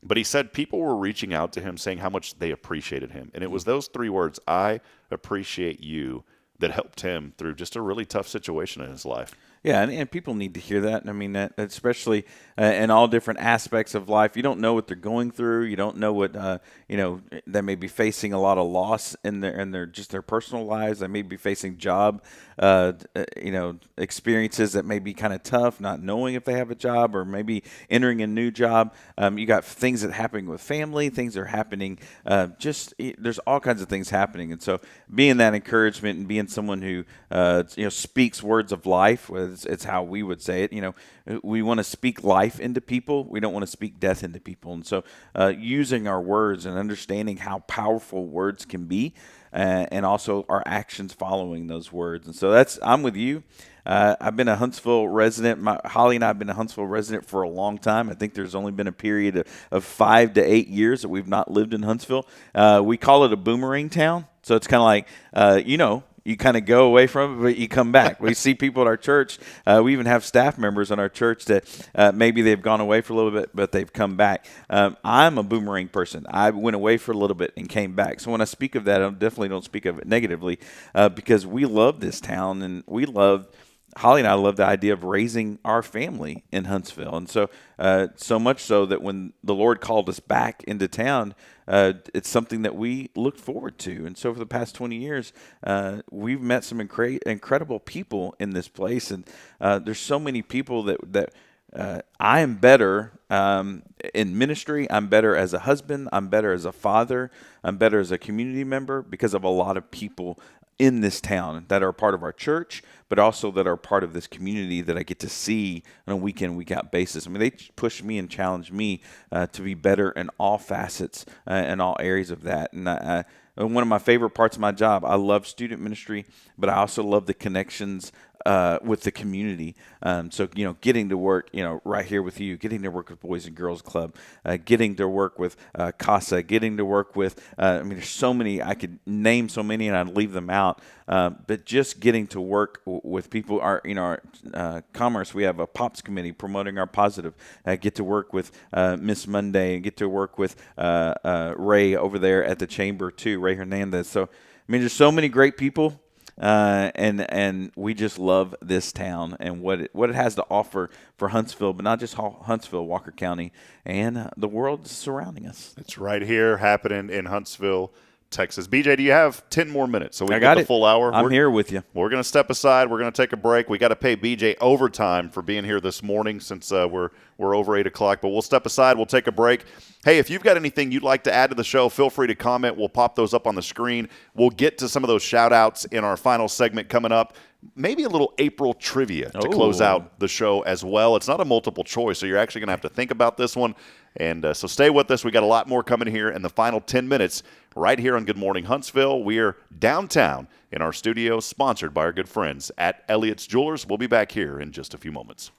[SPEAKER 1] But he said people were reaching out to him saying how much they appreciated him. And it was those three words, I appreciate you, that helped him through just a really tough situation in his life.
[SPEAKER 2] Yeah, and people need to hear that. I mean, that especially in all different aspects of life. You don't know what they're going through. You don't know what they may be facing a lot of loss in their personal lives. They may be facing job experiences that may be kind of tough, not knowing if they have a job or maybe entering a new job. You got things that are happening with family, things that are happening. There's all kinds of things happening, and so being that encouragement and being someone who speaks words of life. It's how we would say it. You know, we want to speak life into people. We don't want to speak death into people. And so using our words and understanding how powerful words can be, and also our actions following those words. And so I'm with you. I've been a Huntsville resident. Holly and I have been a Huntsville resident for a long time. I think there's only been a period of 5 to 8 years that we've not lived in Huntsville. We call it a boomerang town. So it's kind of like, you kind of go away from it, but you come back. We see people at our church. We even have staff members in our church that maybe they've gone away for a little bit, but they've come back. I'm a boomerang person. I went away for a little bit and came back. So when I speak of that, I definitely don't speak of it negatively, because we love this town, and Holly and I love the idea of raising our family in Huntsville. And so so much so that when the Lord called us back into town, it's something that we looked forward to. And so for the past 20 years, we've met some incredible people in this place. And there's so many people that I am better in ministry. I'm better as a husband. I'm better as a father. I'm better as a community member because of a lot of people in this town that are part of our church, but also that are part of this community that I get to see on a week in, week out basis. I mean, they push me and challenge me to be better in all facets and all areas of that. And one of my favorite parts of my job, I love student ministry, but I also love the connections with the community. So, getting to work, right here with you, getting to work with Boys and Girls Club, getting to work with CASA, getting to work with, there's so many, I could name so many and I'd leave them out. But just getting to work with people, our commerce, we have a POPs committee promoting our positive. Get to work with Miss Monday and get to work with Ray over there at the chamber too, Ray Hernandez. So, there's so many great people. And we just love this town and what it has to offer for Huntsville, but not just Huntsville, Walker County, and the world surrounding us.
[SPEAKER 1] It's right here happening in Huntsville, Texas. BJ, do you have 10 more minutes so we
[SPEAKER 2] can
[SPEAKER 1] get the full hour?
[SPEAKER 2] I'm here with you.
[SPEAKER 1] We're going to step aside. We're going to take a break. We got to pay BJ overtime for being here this morning since we're over 8 o'clock. But we'll step aside. We'll take a break. Hey, if you've got anything you'd like to add to the show, feel free to comment. We'll pop those up on the screen. We'll get to some of those shout-outs in our final segment coming up. maybe a little April trivia to close out the show as well. It's not a multiple choice, so you're actually going to have to think about this one. And so stay with us. We got a lot more coming here in the final 10 minutes right here on Good Morning Huntsville. We're downtown in our studio, sponsored by our good friends at Elliott's Jewelers. We'll be back here in just a few moments.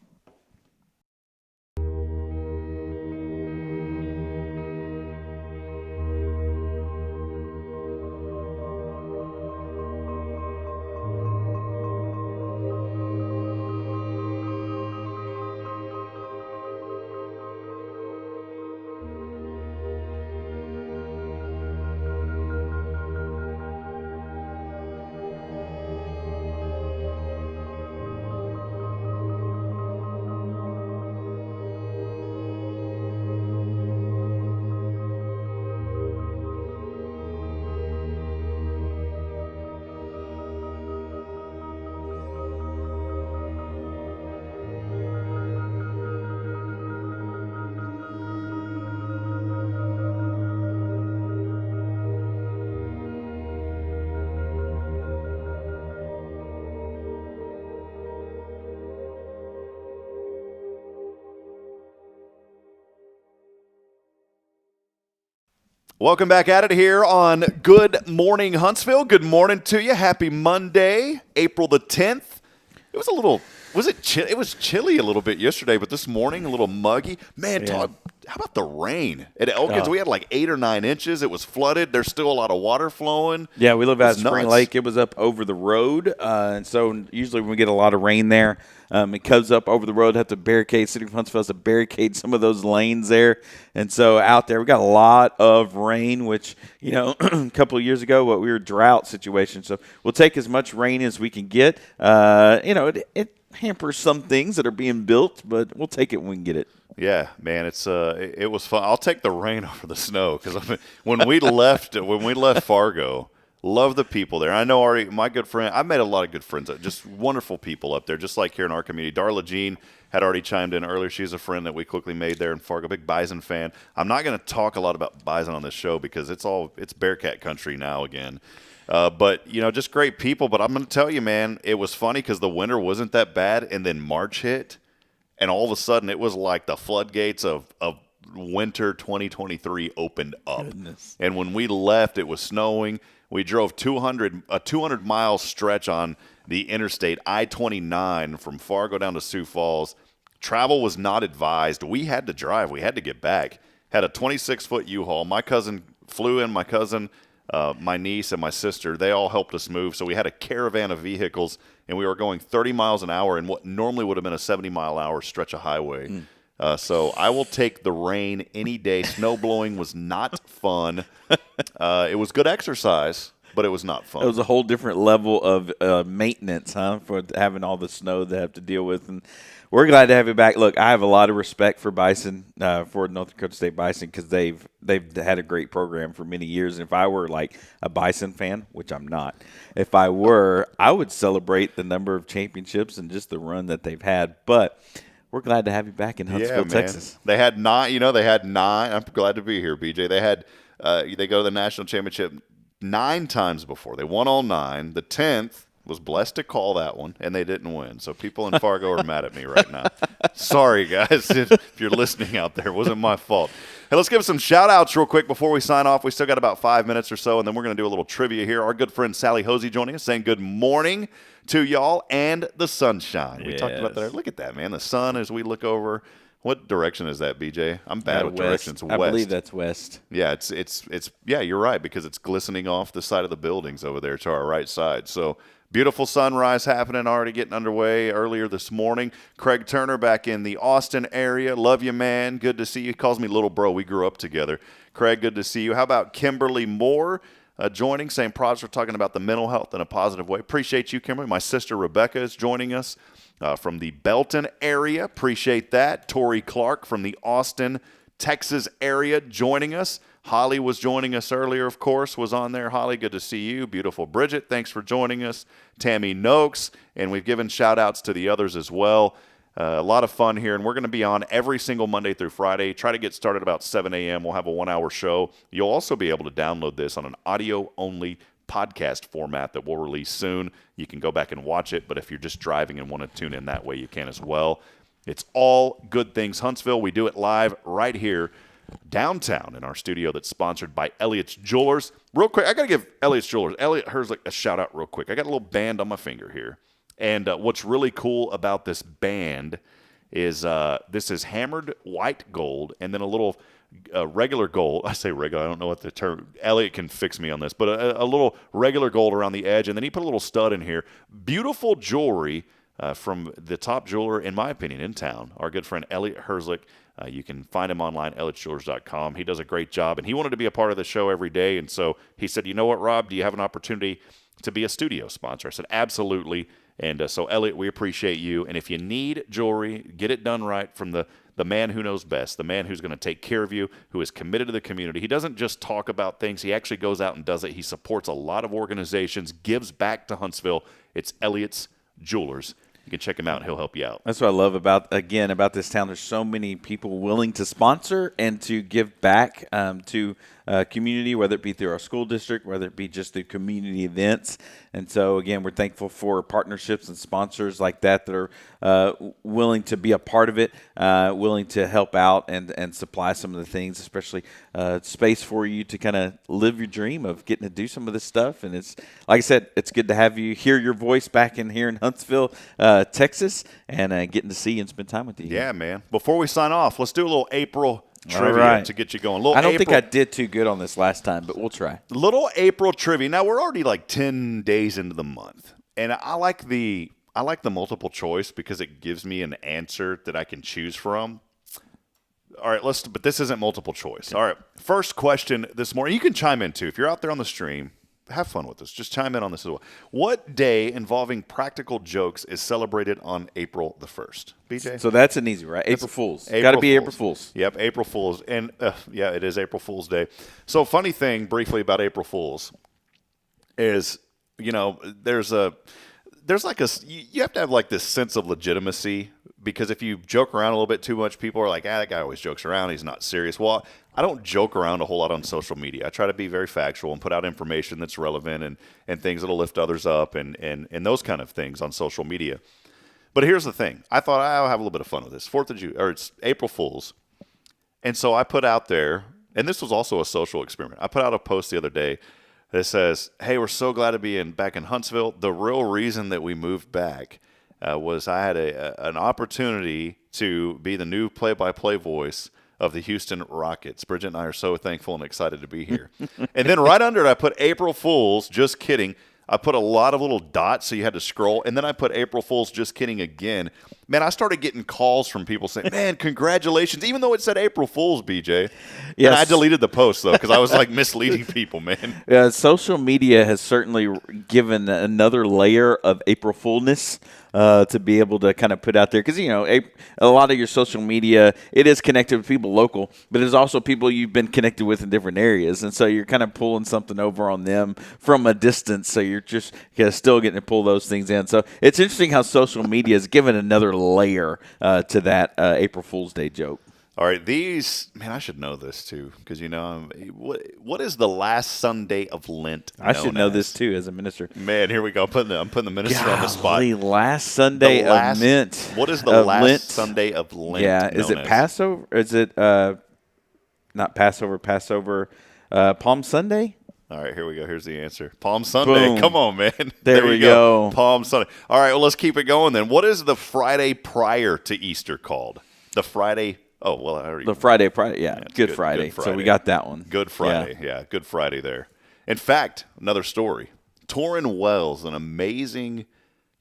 [SPEAKER 1] Welcome back at it here on Good Morning Huntsville. Good morning to you. Happy Monday, April the 10th. It was a little, it was chilly a little bit yesterday, but this morning a little muggy. Man, Todd, how about the rain? At Elkins, we had like 8 or 9 inches. It was flooded. There's still a lot of water flowing.
[SPEAKER 2] Yeah, we live out at Spring Lake. It was up over the road, and so usually when we get a lot of rain there, it comes up over the road. Have to barricade. City of Huntsville has to barricade some of those lanes there, and so out there we got a lot of rain. Which a couple of years ago, we were a drought situation. So we'll take as much rain as we can get. It hampers some things that are being built, but we'll take it when we can get it.
[SPEAKER 1] Yeah, man, it was fun. I'll take the rain over the snow because when we left Fargo. Love the people there. I know already my good friend. I've made a lot of good friends. Just wonderful people up there, just like here in our community. Darla Jean had already chimed in earlier. She's a friend that we quickly made there in Fargo. Big Bison fan. I'm not going to talk a lot about Bison on this show because it's Bearcat country now again. But just great people. But I'm going to tell you, man, it was funny because the winter wasn't that bad, and then March hit, and all of a sudden it was like the floodgates of winter 2023 opened up. Goodness. And when we left, it was snowing. We drove a 200-mile stretch on the interstate I-29 from Fargo down to Sioux Falls. Travel was not advised. We had to drive. We had to get back. Had a 26-foot U-Haul. My cousin flew in. My cousin, my niece, and my sister, they all helped us move. So we had a caravan of vehicles, and we were going 30 miles an hour in what normally would have been a 70-mile-an-hour stretch of highway. So I will take the rain any day. Snow blowing was not fun. It was good exercise, but it was not fun.
[SPEAKER 2] It was a whole different level of maintenance, for having all the snow they have to deal with. And we're glad to have you back. Look, I have a lot of respect for Bison, for North Dakota State Bison, because they've had a great program for many years. And if I were like a Bison fan, which I'm not, if I were, I would celebrate the number of championships and just the run that they've had. But we're glad to have you back in Huntsville, Texas.
[SPEAKER 1] They had 9. They had 9. I'm glad to be here, BJ. They had they go to the national championship 9 times before. They won all 9. The 10th was blessed to call that one, and they didn't win. So people in Fargo are mad at me right now. Sorry, guys, if you're listening out there. It wasn't my fault. Hey, let's give some shout-outs real quick before we sign off. We still got about 5 minutes or so, and then we're going to do a little trivia here. Our good friend Sally Hosey joining us, saying good morning to y'all and the sunshine. We talked about that. Look at that, man. The sun as we look over. What direction is that, BJ? I'm bad with directions.
[SPEAKER 2] I believe that's west.
[SPEAKER 1] Yeah, it's yeah, you're right, because it's glistening off the side of the buildings over there to our right side. So beautiful sunrise happening, already getting underway earlier this morning. Craig Turner back in the Austin area. Love you, man. Good to see you. He calls me little bro. We grew up together. Craig, good to see you. How about Kimberly Moore joining? Same project. We're talking about the mental health in a positive way. Appreciate you, Kimberly. My sister Rebecca is joining us from the Belton area. Appreciate that. Tori Clark from the Austin, Texas area joining us. Holly was joining us earlier, of course, was on there. Holly, good to see you. Beautiful Bridget, thanks for joining us. Tammy Noakes, and we've given shout-outs to the others as well. A lot of fun here, and we're going to be on every single Monday through Friday. Try to get started about 7 a.m. We'll have a 1-hour show. You'll also be able to download this on an audio-only podcast format that we'll release soon. You can go back and watch it, but if you're just driving and want to tune in that way, you can as well. It's all Good Things Huntsville. We do it live right here downtown in our studio that's sponsored by Elliott's Jewelers. Real quick, I got to give Elliott's Jewelers, Elliott Herzlich, a shout out real quick. I got a little band on my finger here. And what's really cool about this band is this is hammered white gold and then a little regular gold. I say regular, I don't know what the term, Elliott can fix me on this, but a little regular gold around the edge. And then he put a little stud in here. Beautiful jewelry from the top jeweler, in my opinion, in town, our good friend Elliott Herzlich. You can find him online, elliottjewelers.com. He does a great job, and he wanted to be a part of the show every day. And so he said, you know what, Rob, do you have an opportunity to be a studio sponsor? I said, absolutely. And so, Elliott, we appreciate you. And if you need jewelry, get it done right from the man who knows best, the man who's going to take care of you, who is committed to the community. He doesn't just talk about things. He actually goes out and does it. He supports a lot of organizations, gives back to Huntsville. It's Elliott's Jewelers. You can check him out. He'll help you out.
[SPEAKER 2] That's what I love about this town. There's so many people willing to sponsor and to give back to community, whether it be through our school district, whether it be just through community events. And so, again, we're thankful for partnerships and sponsors like that are willing to be a part of it, willing to help out and supply some of the things, especially space for you to kind of live your dream of getting to do some of this stuff. And it's, like I said, it's good to have you hear your voice back in here in Huntsville, Texas, and getting to see you and spend time with you.
[SPEAKER 1] Yeah, man. Before we sign off, let's do a little April trivia to get you going.
[SPEAKER 2] I don't think I did too good on this last time, but we'll try.
[SPEAKER 1] Little April trivia. Now, we're already like 10 days into the month, and I like the multiple choice because it gives me an answer that I can choose from. All right, but this isn't multiple choice. All right, first question this morning. You can chime in, too. If you're out there on the stream, have fun with us. Just chime in on this as well. What day involving practical jokes is celebrated on April the 1st? BJ?
[SPEAKER 2] So that's an easy, right? April Fools. Got to be April Fools.
[SPEAKER 1] Yep, April Fools. And, yeah, it is April Fool's Day. So funny thing, briefly, about April Fools is, you know, there's like you have to have like this sense of legitimacy, because if you joke around a little bit too much, people are like, that guy always jokes around. He's not serious. Well, I don't joke around a whole lot on social media. I try to be very factual and put out information that's relevant and things that'll lift others up and those kind of things on social media. But here's the thing. I thought I'll have a little bit of fun with this. 4th of July, or it's April Fool's. And so I put out there, and this was also a social experiment. I put out a post the other day that says, hey, we're so glad to be back in Huntsville. The real reason that we moved back was I had an opportunity to be the new play-by-play voice of the Houston Rockets. Bridget and I are so thankful and excited to be here. And then right under it, I put April Fools, just kidding. I put a lot of little dots so you had to scroll. And then I put April Fools, just kidding again. Man, I started getting calls from people saying, man, congratulations, even though it said April Fools, BJ. Yes. And I deleted the post, though, because I was like misleading people, man.
[SPEAKER 2] Yeah, social media has certainly given another layer of April Foolness to be able to kind of put out there. Because, you know, a lot of your social media, it is connected with people local, but it's also people you've been connected with in different areas. And so you're kind of pulling something over on them from a distance. So you're just still getting to pull those things in. So it's interesting how social media has given another layer to that April Fool's Day joke.
[SPEAKER 1] All right, man, I should know this too, because, you know, what is the last Sunday of Lent?
[SPEAKER 2] I should know this too as a minister.
[SPEAKER 1] Man, here we go. I'm putting the minister on the spot.
[SPEAKER 2] Last Sunday of Lent.
[SPEAKER 1] What is the last Sunday of Lent?
[SPEAKER 2] Yeah, is it Passover? Is it not Passover? Palm Sunday?
[SPEAKER 1] All right, here we go. Here's the answer. Palm Sunday.
[SPEAKER 2] Boom.
[SPEAKER 1] Come on, man.
[SPEAKER 2] There we go.
[SPEAKER 1] Palm Sunday. All right, well, let's keep it going then. What is the Friday prior to Easter called? The Friday. Oh, well, I already.
[SPEAKER 2] The Friday, yeah, Good Friday. So we got that one.
[SPEAKER 1] Good Friday, yeah, Good Friday there. In fact, another story. Torrin Wells, an amazing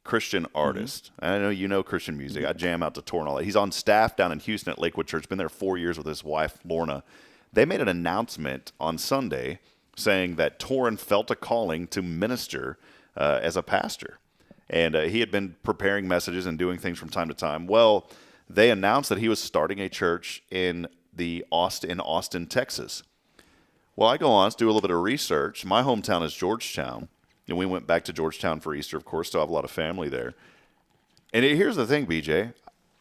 [SPEAKER 1] Christian artist. Mm-hmm. I know you know Christian music. I jam out to Torrin all that. He's on staff down in Houston at Lakewood Church. Been there 4 years with his wife, Lorna. They made an announcement on Sunday saying that Torrin felt a calling to minister as a pastor. And he had been preparing messages and doing things from time to time. Well, they announced that he was starting a church in Austin, Texas. Well, I go on, do a little bit of research. My hometown is Georgetown, and we went back to Georgetown for Easter, of course. Still have a lot of family there. And here's the thing, BJ.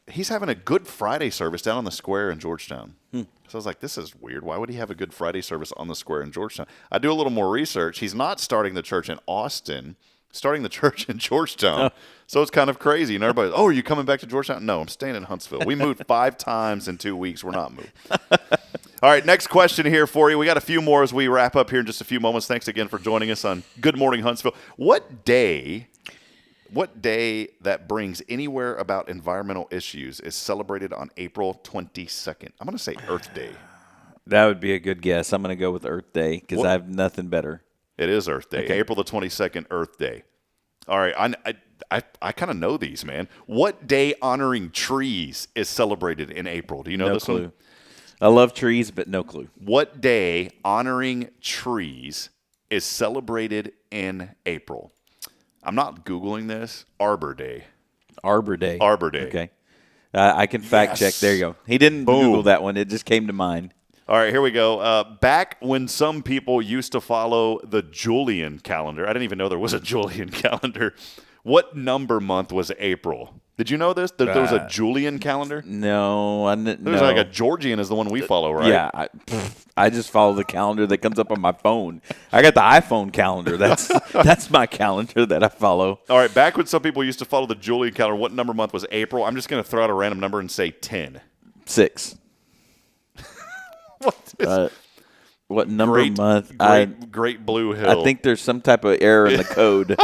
[SPEAKER 1] he's having a Good Friday service down on the square in Georgetown. So I was like, this is weird. Why would he have a Good Friday service on the square in Georgetown? I do a little more research. He's not starting the church in Austin, starting the church in Georgetown. So it's kind of crazy. And everybody's, are you coming back to Georgetown? No, I'm staying in Huntsville. We moved 5 times in 2 weeks. We're not moving. All right, next question here for you. We got a few more as we wrap up here in just a few moments. Thanks again for joining us on Good Morning Huntsville. What day that brings anywhere about environmental issues is celebrated on April 22nd? I'm going to say Earth Day.
[SPEAKER 2] That would be a good guess. I'm going to go with Earth Day because I have nothing better.
[SPEAKER 1] It is Earth Day.
[SPEAKER 2] Okay.
[SPEAKER 1] April the 22nd, Earth Day. All right, I kind of know these, man. What day honoring trees is celebrated in April? Do you know
[SPEAKER 2] No
[SPEAKER 1] this
[SPEAKER 2] clue.
[SPEAKER 1] one?
[SPEAKER 2] I love trees, but no clue.
[SPEAKER 1] What day honoring trees is celebrated in April? I'm not Googling this. Arbor Day.
[SPEAKER 2] Arbor Day.
[SPEAKER 1] Arbor Day.
[SPEAKER 2] Okay. I can fact check. There you go. He didn't Google that one. It just came to mind.
[SPEAKER 1] All right, here we go. Back when some people used to follow the Julian calendar, I didn't even know there was a Julian calendar. What number month was April? Did you know this? That there was a Julian calendar?
[SPEAKER 2] No, I didn't know.
[SPEAKER 1] There's like a Georgian is the one we follow, right?
[SPEAKER 2] Yeah, I just follow the calendar that comes up on my phone. I got the iPhone calendar. That's my calendar that I follow.
[SPEAKER 1] All right, back when some people used to follow the Julian calendar, what number month was April? I'm just going to throw out a random number and say 10.
[SPEAKER 2] 6. What number month?
[SPEAKER 1] Great Blue Hill.
[SPEAKER 2] I think there's some type of error in the code.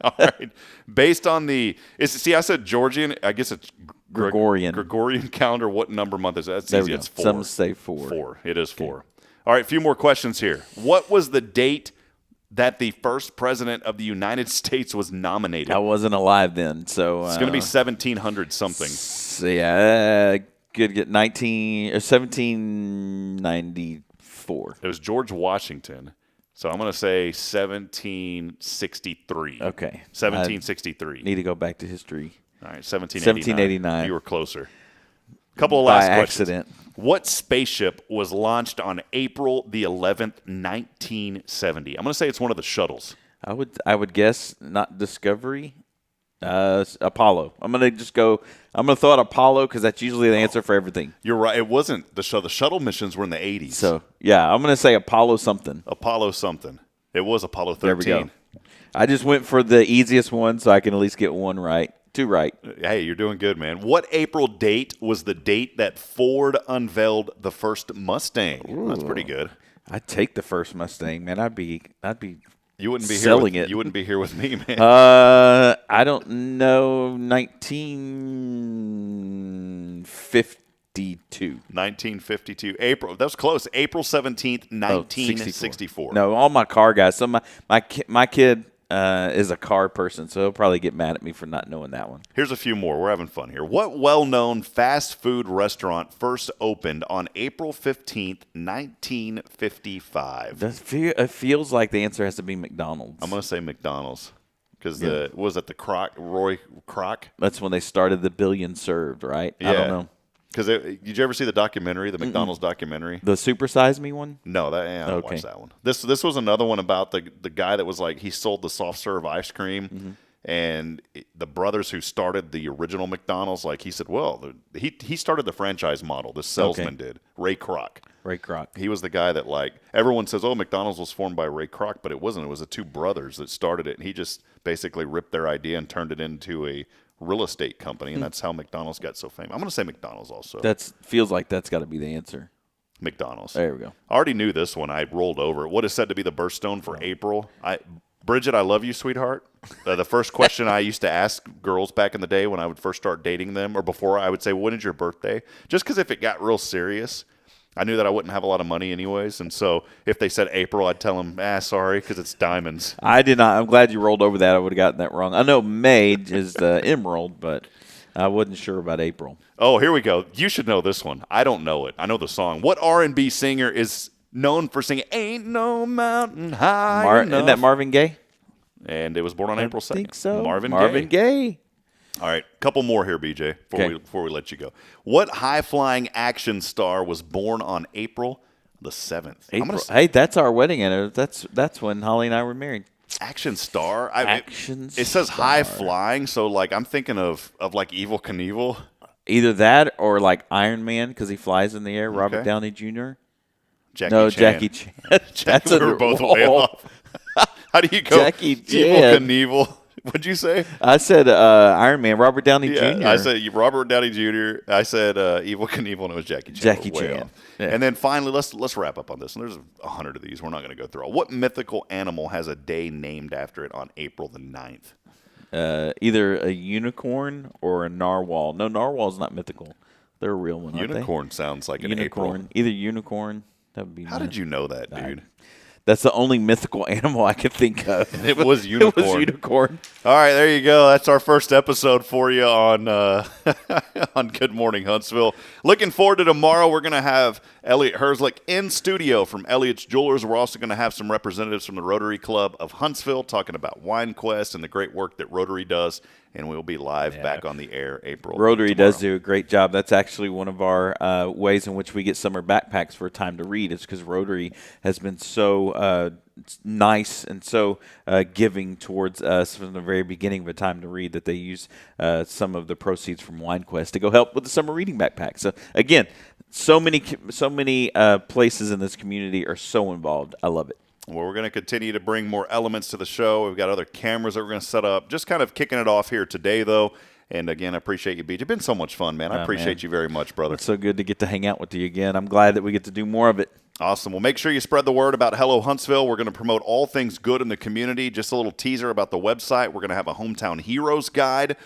[SPEAKER 1] All right. Based on I said Georgian. I guess it's
[SPEAKER 2] Gregorian.
[SPEAKER 1] Gregorian calendar. What number month is that? That's
[SPEAKER 2] There
[SPEAKER 1] easy.
[SPEAKER 2] we go.
[SPEAKER 1] It's 4.
[SPEAKER 2] Some say 4.
[SPEAKER 1] 4. It is 4. All right. A few more questions here. What was the date that the first president of the United States was nominated?
[SPEAKER 2] I wasn't alive then, so
[SPEAKER 1] It's going to be 1700 something.
[SPEAKER 2] So yeah, good get 1794.
[SPEAKER 1] It was George Washington. So I'm going to say 1763.
[SPEAKER 2] Okay.
[SPEAKER 1] 1763.
[SPEAKER 2] Need to go back to history.
[SPEAKER 1] All right, 1789. You were closer. Couple of last questions.
[SPEAKER 2] Accident.
[SPEAKER 1] What spaceship was launched on April the 11th, 1970? I'm going to say it's one of the shuttles.
[SPEAKER 2] I would guess not Discovery. Apollo. I'm going to throw out Apollo because that's usually the answer for everything.
[SPEAKER 1] You're right. It wasn't the shuttle. The shuttle missions were in the 80s.
[SPEAKER 2] So, yeah, I'm going to say Apollo something.
[SPEAKER 1] Apollo something. It was Apollo 13.
[SPEAKER 2] There we go. I just went for the easiest one so I can at least get one right. 2 right.
[SPEAKER 1] Hey, you're doing good, man. What April date was the date that Ford unveiled the first Mustang?
[SPEAKER 2] Ooh.
[SPEAKER 1] That's pretty good.
[SPEAKER 2] I'd take the first Mustang, man. I'd be
[SPEAKER 1] You wouldn't be
[SPEAKER 2] selling
[SPEAKER 1] here
[SPEAKER 2] it.
[SPEAKER 1] You wouldn't be here with me, man.
[SPEAKER 2] I don't know. 1952.
[SPEAKER 1] 1952. April. That was close. April 17th, 1964.
[SPEAKER 2] No, all my car guys. So my kid is a car person, so he'll probably get mad at me for not knowing that one.
[SPEAKER 1] Here's a few more. We're having fun here. What well-known fast food restaurant first opened on April 15th, 1955?
[SPEAKER 2] It feels like the answer has to be McDonald's.
[SPEAKER 1] I'm going to say McDonald's because was it the Roy Kroc?
[SPEAKER 2] That's when they started the billion served, right?
[SPEAKER 1] Yeah.
[SPEAKER 2] I don't know.
[SPEAKER 1] Because did you ever see the documentary, the McDonald's documentary?
[SPEAKER 2] The Super Size Me one?
[SPEAKER 1] No, I didn't watch that one. This was another one about the guy that was like he sold the soft serve ice cream, and the brothers who started the original McDonald's, like he said, well, he started the franchise model. The salesman did. Ray Kroc.
[SPEAKER 2] Ray Kroc.
[SPEAKER 1] He was the guy that like everyone says, oh, McDonald's was formed by Ray Kroc, but it wasn't. It was the 2 brothers that started it, and he just basically ripped their idea and turned it into a real estate company, and that's how McDonald's got so famous. I'm going to say McDonald's also.
[SPEAKER 2] Feels like that's got to be the answer.
[SPEAKER 1] McDonald's.
[SPEAKER 2] There we go.
[SPEAKER 1] I already knew this one. I rolled over. What is said to be the birthstone for April? Bridget, I love you, sweetheart. The first question I used to ask girls back in the day when I would first start dating them, or before, I would say, when is your birthday? Just because if it got real serious, I knew that I wouldn't have a lot of money anyways. And so if they said April, I'd tell them, sorry, because it's diamonds.
[SPEAKER 2] I did not. I'm glad you rolled over that. I would have gotten that wrong. I know May is the emerald, but I wasn't sure about April.
[SPEAKER 1] Oh, here we go. You should know this one. I don't know it. I know the song. What R&B singer is known for singing Ain't No Mountain High Enough?
[SPEAKER 2] Isn't that Marvin Gaye?
[SPEAKER 1] And it was born on April 2nd.
[SPEAKER 2] I think so.
[SPEAKER 1] Marvin Gaye.
[SPEAKER 2] Gaye.
[SPEAKER 1] All right, couple more here, BJ, before we let you go. What high-flying action star was born on April the 7th?
[SPEAKER 2] Hey, that's our wedding anniversary. That's when Holly and I were married.
[SPEAKER 1] Action star?
[SPEAKER 2] It
[SPEAKER 1] says high-flying, so like I'm thinking of like Evel Knievel.
[SPEAKER 2] Either that or like Iron Man because he flies in the air. Robert
[SPEAKER 1] Okay.
[SPEAKER 2] Downey Jr.
[SPEAKER 1] Jackie
[SPEAKER 2] No,
[SPEAKER 1] Chan.
[SPEAKER 2] Jackie Chan.
[SPEAKER 1] Jackie, we were both way off. How do you go?
[SPEAKER 2] Jackie
[SPEAKER 1] Evil
[SPEAKER 2] Chan.
[SPEAKER 1] Knievel. What'd you say?
[SPEAKER 2] I said Iron Man, Robert Downey Jr.
[SPEAKER 1] I said Robert Downey Jr. I said Evil Knievel, and it was Jackie Chan.
[SPEAKER 2] Jackie
[SPEAKER 1] Way
[SPEAKER 2] Chan.
[SPEAKER 1] off.
[SPEAKER 2] Yeah.
[SPEAKER 1] And then finally, let's wrap up on this. And there's 100 of these. We're not going to go through all. What mythical animal has a day named after it on April the 9th?
[SPEAKER 2] Either a unicorn or a narwhal. No, narwhal's not mythical. They're a real one, aren't
[SPEAKER 1] Unicorn sounds like an
[SPEAKER 2] unicorn.
[SPEAKER 1] April.
[SPEAKER 2] Either unicorn. That would be.
[SPEAKER 1] How did you know that, dude?
[SPEAKER 2] That's the only mythical animal I could think of.
[SPEAKER 1] It was unicorn.
[SPEAKER 2] It was unicorn.
[SPEAKER 1] All right, there you go. That's our first episode for you on on Good Morning Huntsville. Looking forward to tomorrow. We're going to have Elliot Herzlich in studio from Elliot's Jewelers. We're also going to have some representatives from the Rotary Club of Huntsville talking about Wine Quest and the great work that Rotary does. And we'll be live back on the air April.
[SPEAKER 2] Rotary
[SPEAKER 1] tomorrow.
[SPEAKER 2] does do a great job. That's actually one of our ways in which we get summer backpacks for Time to Read. It's because Rotary has been so nice and so giving towards us from the very beginning of A Time to Read that they use some of the proceeds from Wine Quest to go help with the summer reading backpack. So again, so many places in this community are so involved. I love it.
[SPEAKER 1] Well, we're going to continue to bring more elements to the show. We've got other cameras that we're going to set up. Just kind of kicking it off here today, though. And again, I appreciate you, BJ. It's been so much fun, man. I appreciate you very much, brother.
[SPEAKER 2] It's so good to get to hang out with you again. I'm glad that we get to do more of it.
[SPEAKER 1] Awesome. Well, make sure you spread the word about Hello Huntsville. We're going to promote all things good in the community. Just a little teaser about the website. We're going to have a Hometown Heroes Guide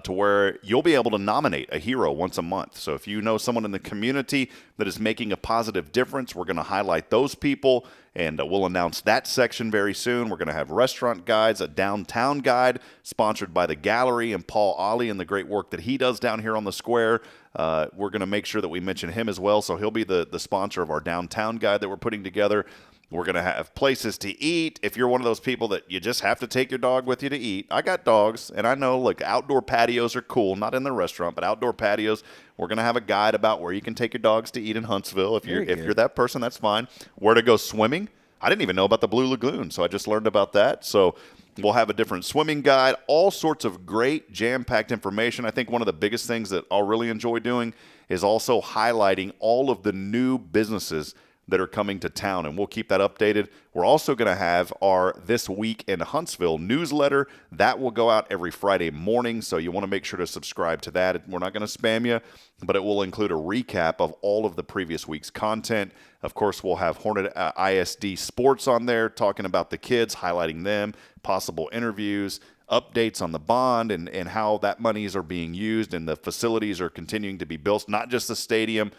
[SPEAKER 1] to where you'll be able to nominate a hero once a month. So if you know someone in the community that is making a positive difference, we're going to highlight those people, and we'll announce that section very soon. We're going to have restaurant guides, a downtown guide sponsored by the Gallery and Paul Ollie and the great work that he does down here on the square. We're going to make sure that we mention him as well, so he'll be the sponsor of our downtown guide that we're putting together. We're going to have places to eat. If you're one of those people that you just have to take your dog with you to eat, I got dogs, and I know, like, outdoor patios are cool, not in the restaurant, but outdoor patios. We're going to have a guide about where you can take your dogs to eat in Huntsville. If you're that person, that's fine. Where to go swimming. I didn't even know about the Blue Lagoon, so I just learned about that. So we'll have a different swimming guide, all sorts of great jam-packed information. I think one of the biggest things that I'll really enjoy doing is also highlighting all of the new businesses that are coming to town, and we'll keep that updated. We're also going to have our This Week in Huntsville newsletter. That will go out every Friday morning, so you want to make sure to subscribe to that. We're not going to spam you, but it will include a recap of all of the previous week's content. Of course, we'll have Hornet ISD Sports on there, talking about the kids, highlighting them, possible interviews, updates on the bond and how that monies are being used and the facilities are continuing to be built, not just the stadium.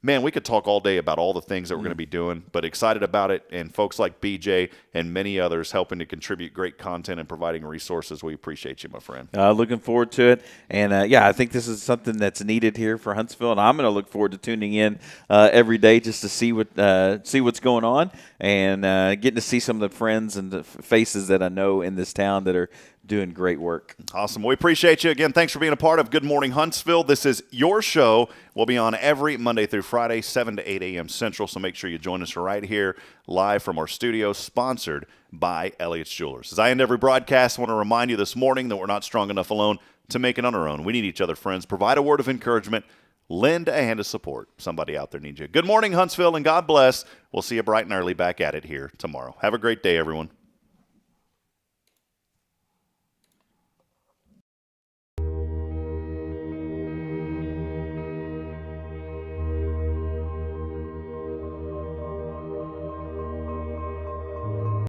[SPEAKER 1] Man, we could talk all day about all the things that we're going to be doing, but excited about it. And folks like BJ and many others helping to contribute great content and providing resources. We appreciate you, my friend.
[SPEAKER 2] Looking forward to it. And, I think this is something that's needed here for Huntsville. And I'm going to look forward to tuning in every day just to see what's going on and getting to see some of the friends and the faces that I know in this town that are doing great work.
[SPEAKER 1] Awesome. We appreciate you. Again, thanks for being a part of Good Morning Huntsville. This is your show. We'll be on every Monday through Friday, 7 to 8 a.m. Central, so make sure you join us right here live from our studio, sponsored by Elliot's Jewelers. As I end every broadcast, I want to remind you this morning that we're not strong enough alone to make it on our own. We need each other, friends. Provide a word of encouragement. Lend a hand of support. Somebody out there needs you. Good morning, Huntsville, and God bless. We'll see you bright and early back at it here tomorrow. Have a great day, everyone.